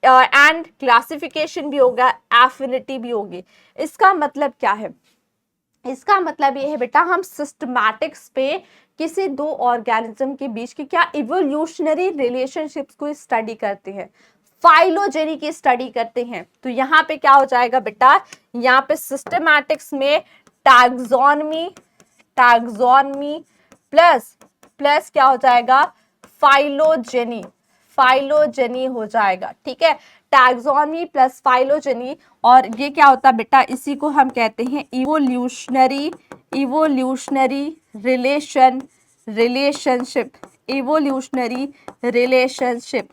एंड क्लासिफिकेशन भी होगा, एफिनिटी भी होगी। इसका मतलब क्या है, इसका मतलब ये है बेटा, हम सिस्टमैटिक्स पे किसी दो ऑर्गेनिज्म के बीच की क्या इवोल्यूशनरी रिलेशनशिप्स को स्टडी करते हैं, फाइलोजेनी की स्टडी करते हैं। तो यहाँ पे क्या हो जाएगा बेटा, यहाँ पे सिस्टमैटिक्स में टैक्सोनॉमी प्लस प्लस क्या हो जाएगा, फाइलोजेनी हो जाएगा। ठीक है, टैक्सोनॉमी प्लस फाइलोजेनी, और ये क्या होता है बेटा, इसी को हम कहते हैं इवोल्यूशनरी रिलेशनशिप।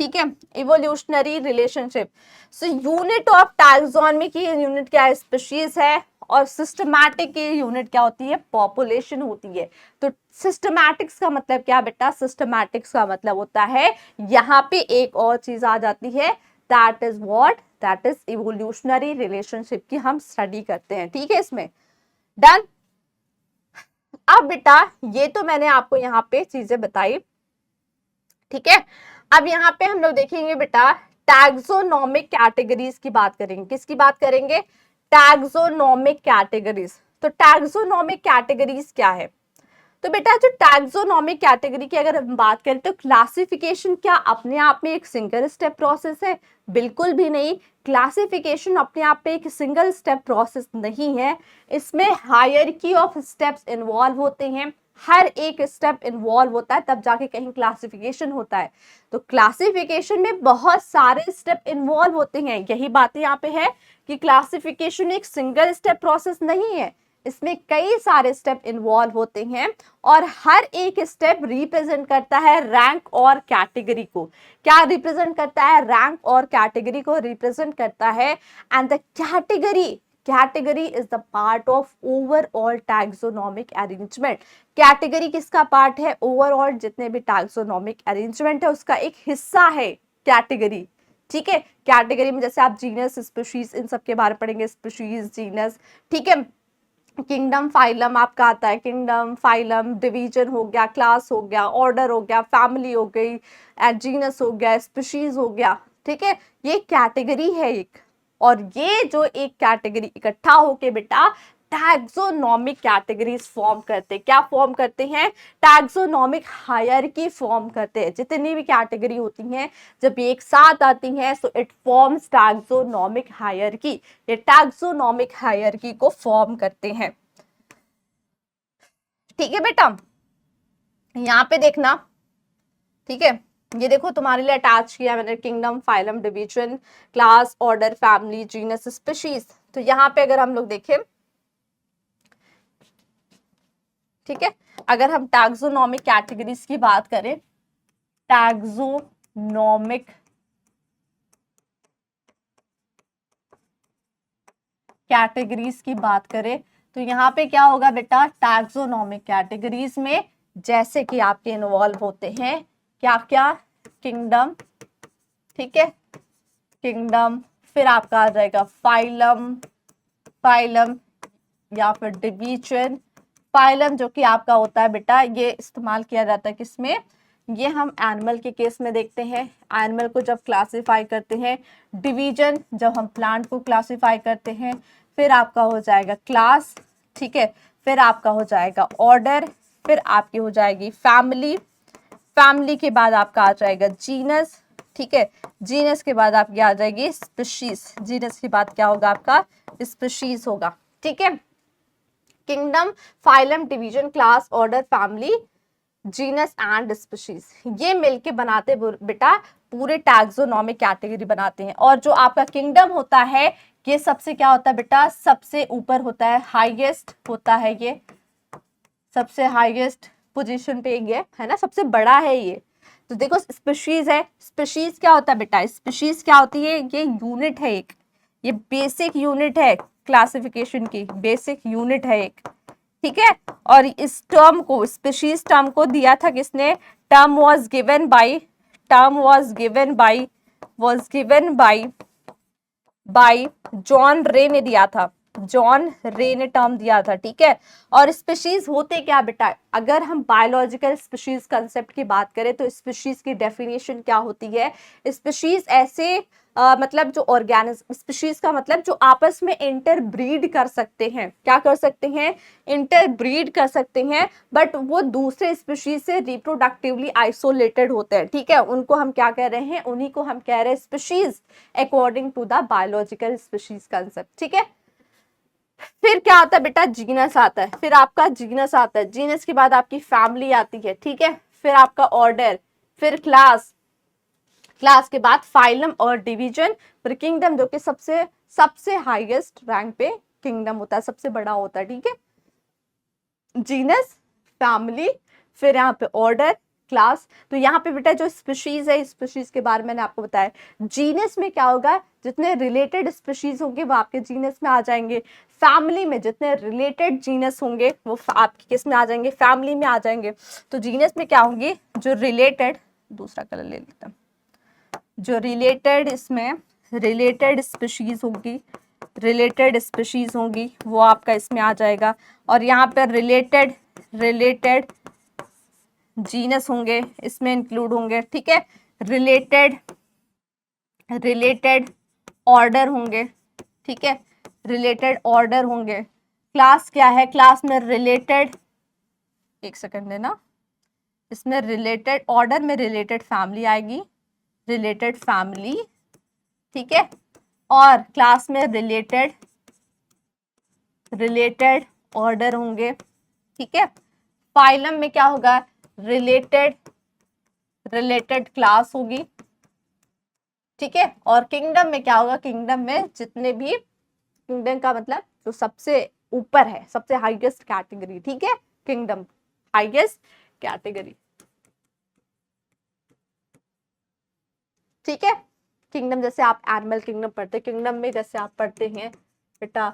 ठीक है, evolutionary relationship. So unit of taxonomy की यूनिट क्या है, स्पीशीज है, और सिस्टमैटिक की यूनिट क्या होती है, पॉपुलेशन होती है। तो सिस्टमैटिक्स का मतलब क्या बेटा, सिस्टमैटिक्स का मतलब होता है, यहाँ पे एक और चीज आ जाती है, that is what, that is evolutionary relationship की हम स्टडी करते हैं। ठीक है, इसमें डन। अब बेटा ये तो मैंने आपको यहाँ पे चीजें बताई, ठीक है। अब यहाँ पे हम लोग देखेंगे बेटा, टैक्सोनॉमिक कैटेगरीज की बात करेंगे। किसकी बात करेंगे, टैक्सोनॉमिक कैटेगरीज। तो टैक्सोनॉमिक कैटेगरीज क्या है, तो बेटा जो टैक्सोनॉमिक कैटेगरी की अगर हम बात करें, तो क्लासिफिकेशन क्या अपने आप में एक सिंगल स्टेप प्रोसेस है, बिल्कुल भी नहीं। क्लासिफिकेशन अपने आप में एक सिंगल स्टेप प्रोसेस नहीं है, इसमें हायरार्की ऑफ स्टेप्स इन्वॉल्व होते हैं, हर एक स्टेप इन्वॉल्व होता है, तब जाके कहीं क्लासिफिकेशन होता है। तो क्लासिफिकेशन में बहुत सारे स्टेप इन्वॉल्व होते हैं, यही बात यहाँ पे है कि क्लासिफिकेशन एक सिंगल स्टेप प्रोसेस नहीं है, इसमें कई सारे स्टेप इन्वॉल्व होते हैं, और हर एक स्टेप रिप्रेजेंट करता है रैंक और कैटेगरी को। क्या रिप्रेजेंट करता है, रैंक और कैटेगरी को रिप्रेजेंट करता है। And the category is the part of overall taxonomic arrangement. Category किसका पार्ट है, ओवरऑल जितने भी टैक्सोनॉमिक अरेंजमेंट है उसका एक हिस्सा है कैटेगरी। ठीक है, कैटेगरी में जैसे आप जीनस, स्पीशीज, इन सब के बारे में पढ़ेंगे, स्पीशीज, जीनस, ठीक है। किंगडम, फाइलम आपका आता है, किंगडम, फाइलम, डिवीजन हो गया, क्लास हो गया, ऑर्डर हो गया, फैमिली हो गई, जीनस हो गया, स्पीशीज हो गया। ठीक है, ये कैटेगरी है एक, और ये जो एक कैटेगरी इकट्ठा होके बेटा टैक्सोनॉमिक कैटेगरीज फॉर्म करते, क्या फॉर्म करते हैं, टैक्सोनॉमिक हायरार्की फॉर्म करते हैं। जितनी भी कैटेगरी होती हैं जब ये एक साथ आती हैं, so it forms taxonomic hierarchy, ये टैक्सोनॉमिक हायरार्की को फॉर्म करते हैं। ठीक है बेटा, यहाँ पे देखना, ठीक है, ये देखो तुम्हारे लिए अटैच किया मैंने, kingdom, phylum, division, class, order, family, genus, species. तो यहाँ पे अगर हम लोग देखें, ठीक है, अगर हम टैक्सोनॉमिक कैटेगरीज की बात करें, टैक्सोनॉमिक कैटेगरीज की बात करें, तो यहाँ पे क्या होगा बेटा, टैक्सोनॉमिक कैटेगरीज में जैसे कि आपके इन्वॉल्व होते हैं क्या क्या, किंगडम, ठीक है, किंगडम, फिर आपका आ जाएगा फाइलम या फिर डिवीजन। फाइलम जो कि आपका होता है बेटा, ये इस्तेमाल किया जाता है किसमें, ये हम एनिमल के केस में देखते हैं, एनिमल को जब क्लासिफाई करते हैं। डिवीजन जब हम प्लांट को क्लासिफाई करते हैं। फिर आपका हो जाएगा क्लास, ठीक है, फिर आपका हो जाएगा ऑर्डर, फिर आपकी हो जाएगी फैमिली, फैमिली के बाद आपका आ जाएगा जीनस, ठीक है, जीनस के बाद आपकी आ जाएगी स्पीशीज, जीनस के बाद क्या होगा आपका, स्पीशीज होगा। ठीक है, kingdom, phylum, division, class, order, family, genus and species, ये मिलके बनाते बेटा पूरे टैक्सोनॉमिक कैटेगरी बनाते हैं। और जो आपका किंगडम होता है, ये सबसे क्या होता है बेटा, सबसे ऊपर होता है, हाईएस्ट होता है, ये सबसे हाईएस्ट पोजीशन पे ये है ना, सबसे बड़ा है ये। तो देखो स्पीशीज है, स्पीशीज क्या होता है बेटा, स्पीशीज क्या होती है, ये यूनिट है एक, ये बेसिक यूनिट है क्लासिफिकेशन की, बेसिक यूनिट है एक, ठीक है। और इस टर्म को, स्पीशीज टर्म को दिया था किसने? Term was given by John रे ने दिया था, जॉन रे ने टर्म दिया था, ठीक है। और स्पीशीज होते क्या बेटा? अगर हम बायोलॉजिकल स्पीशीज कंसेप्ट की बात करें तो स्पीशीज की डेफिनेशन क्या होती है? स्पीशीज ऐसे मतलब जो ऑर्गेनिज्म, स्पीशीज का मतलब जो आपस में इंटरब्रीड कर सकते हैं, क्या कर सकते हैं? इंटरब्रीड कर सकते हैं, बट वो दूसरे स्पीशीज से रिप्रोडक्टिवली आइसोलेटेड होते हैं, ठीक है। उनको हम क्या कह रहे हैं? उन्हीं को हम कह रहे हैं species according to the biological species concept, ठीक है। फिर क्या आता है बेटा? जीनस आता है, फिर आपका जीनस आता है, जीनस के बाद आपकी फैमिली आती है, ठीक है। फिर आपका ऑर्डर, फिर क्लास, क्लास के बाद फाइलम और डिवीजन, फिर किंगडम, जो कि सबसे सबसे हाईएस्ट रैंक पे किंगडम होता है, सबसे बड़ा होता है, ठीक है। जीनस, फैमिली, फिर यहाँ पे ऑर्डर, क्लास। तो यहाँ पे बेटा जो स्पीशीज है, स्पीशीज के बारे में मैंने आपको बताया। जीनस में क्या होगा? जितने रिलेटेड स्पीशीज होंगे वो आपके जीनस में आ जाएंगे। फैमिली में जितने रिलेटेड जीनस होंगे वो आपके किस में आ जाएंगे? फैमिली में आ जाएंगे। तो जीनस में क्या होंगे? जो रिलेटेड, दूसरा कलर ले लेता हूं, जो रिलेटेड, इसमें रिलेटेड स्पीशीज होंगी वो आपका इसमें आ जाएगा। और यहाँ पर रिलेटेड जीनस होंगे, इसमें इंक्लूड होंगे, ठीक है। रिलेटेड ऑर्डर होंगे, ठीक है, रिलेटेड ऑर्डर होंगे। क्लास क्या है? क्लास में रिलेटेड, एक सेकंड देना, इसमें रिलेटेड ऑर्डर में रिलेटेड फैमिली आएगी, रिलेटेड फैमिली, ठीक है। और क्लास में रिलेटेड ऑर्डर होंगे, ठीक है। फाइलम में क्या होगा? रिलेटेड क्लास होगी, ठीक है। और किंगडम में क्या होगा? किंगडम में जितने भी, किंगडम का मतलब जो सबसे ऊपर है, सबसे हाईएस्ट कैटेगरी, ठीक है। किंगडम हाईएस्ट कैटेगरी, ठीक है। किंगडम जैसे आप एनिमल किंगडम पढ़ते हैं, किंगडम में जैसे आप पढ़ते हैं बेटा,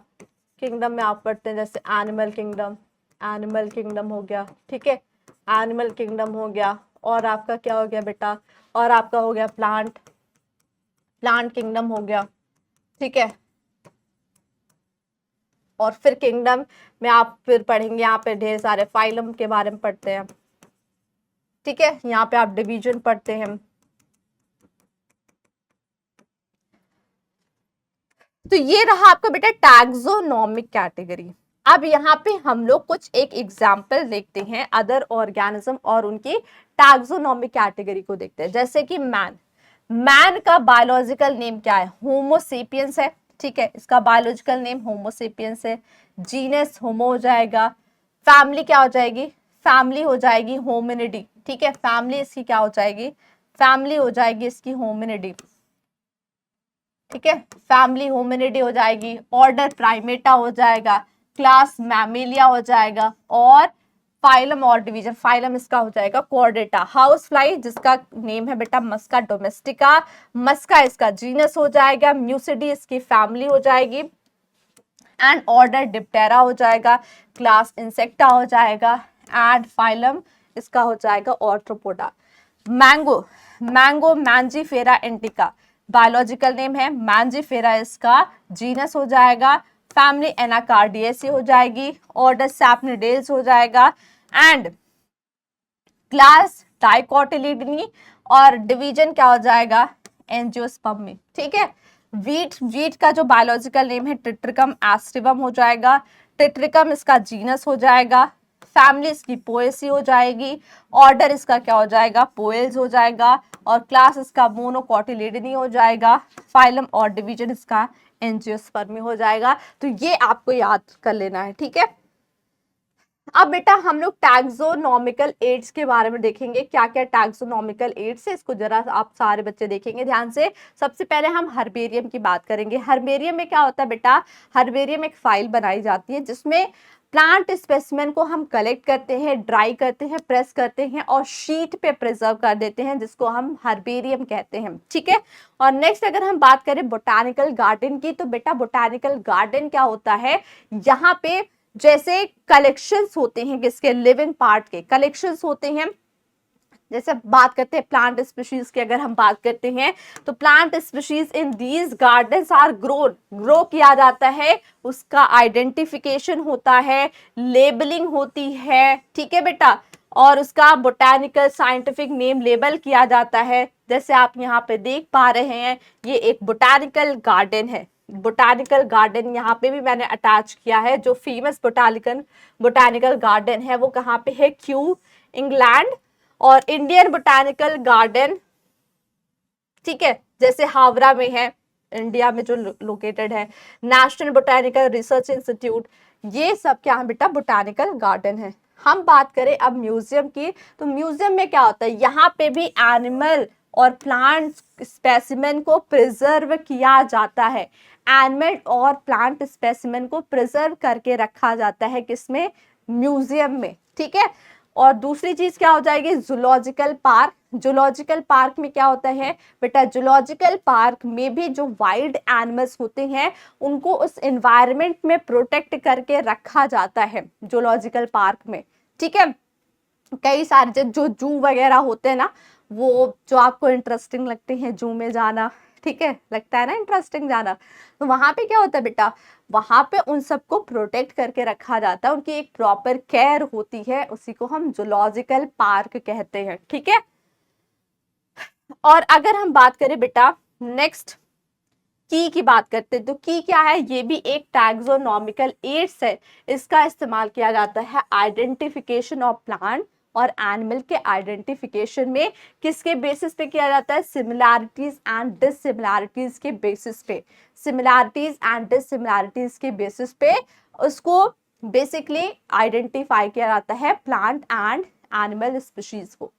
किंगडम में आप पढ़ते हैं जैसे एनिमल किंगडम हो गया, ठीक है, एनिमल किंगडम हो गया। और आपका क्या हो गया बेटा? और आपका हो गया प्लांट किंगडम हो गया, ठीक है। और फिर किंगडम में आप फिर पढ़ेंगे, यहाँ पे ढेर सारे फाइलम के बारे में पढ़ते हैं, ठीक है। यहाँ पे आप डिवीजन पढ़ते हैं। तो ये रहा आपका बेटा टैक्सोनॉमिक कैटेगरी। अब यहाँ पे हम लोग कुछ एक एग्जाम्पल देखते हैं अदर ऑर्गेनिज्म और उनकी टैक्सोनॉमिक कैटेगरी को देखते हैं। जैसे कि मैन का बायोलॉजिकल नेम क्या है? होमोसेपियंस है, ठीक है, इसका बायोलॉजिकल नेम होमोसेपियंस है। जीनस होमो हो जाएगा। फैमिली क्या हो जाएगी? फैमिली हो जाएगी होमिनिडी, ठीक है। फैमिली इसकी क्या हो जाएगी? फैमिली हो जाएगी इसकी होमिनिडी, ठीक है। फैमिली होमिनिडी हो जाएगी। ऑर्डर प्राइमेटा हो जाएगा। क्लास मैमेलिया हो जाएगा। और फाइलम और डिवीजन, फाइलम इसका हो जाएगा कॉर्डेटा। हाउस फ्लाई जिसका नेम है बेटा मस्का डोमेस्टिका, मस्का इसका जीनस हो जाएगा। म्यूसिडी इसकी फैमिली हो जाएगी। एंड ऑर्डर डिप्टेरा हो जाएगा। क्लास इंसेक्टा हो जाएगा। एंड फाइलम इसका हो जाएगा Arthropoda. Mango Mangifera indica, biological name है मैंजीफेरा, इसका जीनस हो जाएगा। फैमिली एनाकार्डियेसी हो जाएगी। ऑर्डर सैपनिडेल्स हो जाएगा। And class Dicotyledonae. और डिवीजन क्या हो जाएगा? एंजियोस्पर्मी, ठीक है। वीट का जो बायोलॉजिकल नेम है टिट्रिकम एस्टिवम हो जाएगा। टिट्रिकम इसका जीनस हो जाएगा। फैमिली इसकी पोएसी हो जाएगी। ऑर्डर इसका क्या हो जाएगा? पोएल्स हो जाएगा। और क्लास इसका मोनोकोटिलिडनी हो जाएगा। फाइलम और डिवीजन इसका एंजियोस्पर्मी हो जाएगा। तो ये आपको याद कर लेना है, ठीक है। अब बेटा हम लोग टैक्सोनॉमिकल एड्स के बारे में देखेंगे, क्या क्या टैक्सोनॉमिकल एड्स है, इसको जरा आप सारे बच्चे देखेंगे ध्यान से। सबसे पहले हम हर्बेरियम की बात करेंगे। हर्बेरियम में क्या होता है बेटा? हर्बेरियम एक फाइल बनाई जाती है जिसमें प्लांट स्पेसिमेन को हम कलेक्ट करते हैं, ड्राई करते हैं, प्रेस करते हैं और शीट पे प्रिजर्व कर देते हैं, जिसको हम हर्बेरियम कहते हैं, ठीक है। और नेक्स्ट अगर हम बात करें बोटानिकल गार्डन की, तो बेटा बोटानिकल गार्डन क्या होता है? यहाँ पे जैसे कलेक्शंस होते हैं किसके, लिविंग पार्ट के कलेक्शंस होते हैं। जैसे बात करते हैं प्लांट स्पीशीज की, अगर हम बात करते हैं तो plant species in these gardens are grow किया जाता है, उसका आइडेंटिफिकेशन होता है, लेबलिंग होती है, ठीक है बेटा, और उसका बोटानिकल साइंटिफिक नेम लेबल किया जाता है। जैसे आप यहाँ पे देख पा रहे हैं, ये एक बोटानिकल गार्डन है। बोटानिकल गार्डन यहाँ पे भी मैंने अटैच किया है। जो फेमस बोटानिकल गार्डन है वो कहाँ पे है, क्यू इंग्लैंड, और इंडियन बोटानिकल गार्डन, ठीक है, जैसे हावड़ा में है, इंडिया में जो लोकेटेड है, नेशनल बोटानिकल रिसर्च इंस्टीट्यूट, ये सब क्या है बेटा, बोटानिकल गार्डन है। हम बात करें अब म्यूजियम की, तो म्यूजियम में क्या होता है, यहाँ पे भी एनिमल और प्लांट स्पेसिमेन को प्रिजर्व किया जाता है। एनिमल और प्लांट स्पेसिमेन को प्रिजर्व करके रखा जाता है, किसमें, म्यूजियम में, ठीक है। और दूसरी चीज क्या हो जाएगी, जूलॉजिकल पार्क। जूलॉजिकल पार्क में क्या होता है बेटा, जूलॉजिकल पार्क में भी जो वाइल्ड एनिमल्स होते हैं उनको उस एनवायरनमेंट में प्रोटेक्ट करके रखा जाता है जूलॉजिकल पार्क में, ठीक है। कई सारे जो जू वगैरह होते हैं ना, वो जो आपको इंटरेस्टिंग लगते हैं जू में जाना, ठीक है, लगता है ना इंटरेस्टिंग जाना, तो वहां पे क्या होता है बेटा, वहां पे उन सबको प्रोटेक्ट करके रखा जाता है, उनकी एक प्रॉपर केयर होती है, उसी को हम जूलॉजिकल पार्क कहते हैं, ठीक है। और अगर हम बात करें बेटा नेक्स्ट की बात करते हैं, तो की क्या है, ये भी एक टैक्सोनॉमिकल एड्स है। इसका इस्तेमाल किया जाता है आइडेंटिफिकेशन ऑफ प्लांट और एनिमल के आइडेंटिफिकेशन में। किसके बेसिस पे किया जाता है, सिमिलैरिटीज एंड डिससिमिलैरिटीज के बेसिस पे। सिमिलैरिटीज एंड डिससिमिलैरिटीज के बेसिस पे उसको बेसिकली आइडेंटिफाई किया जाता है प्लांट एंड एनिमल स्पीशीज को,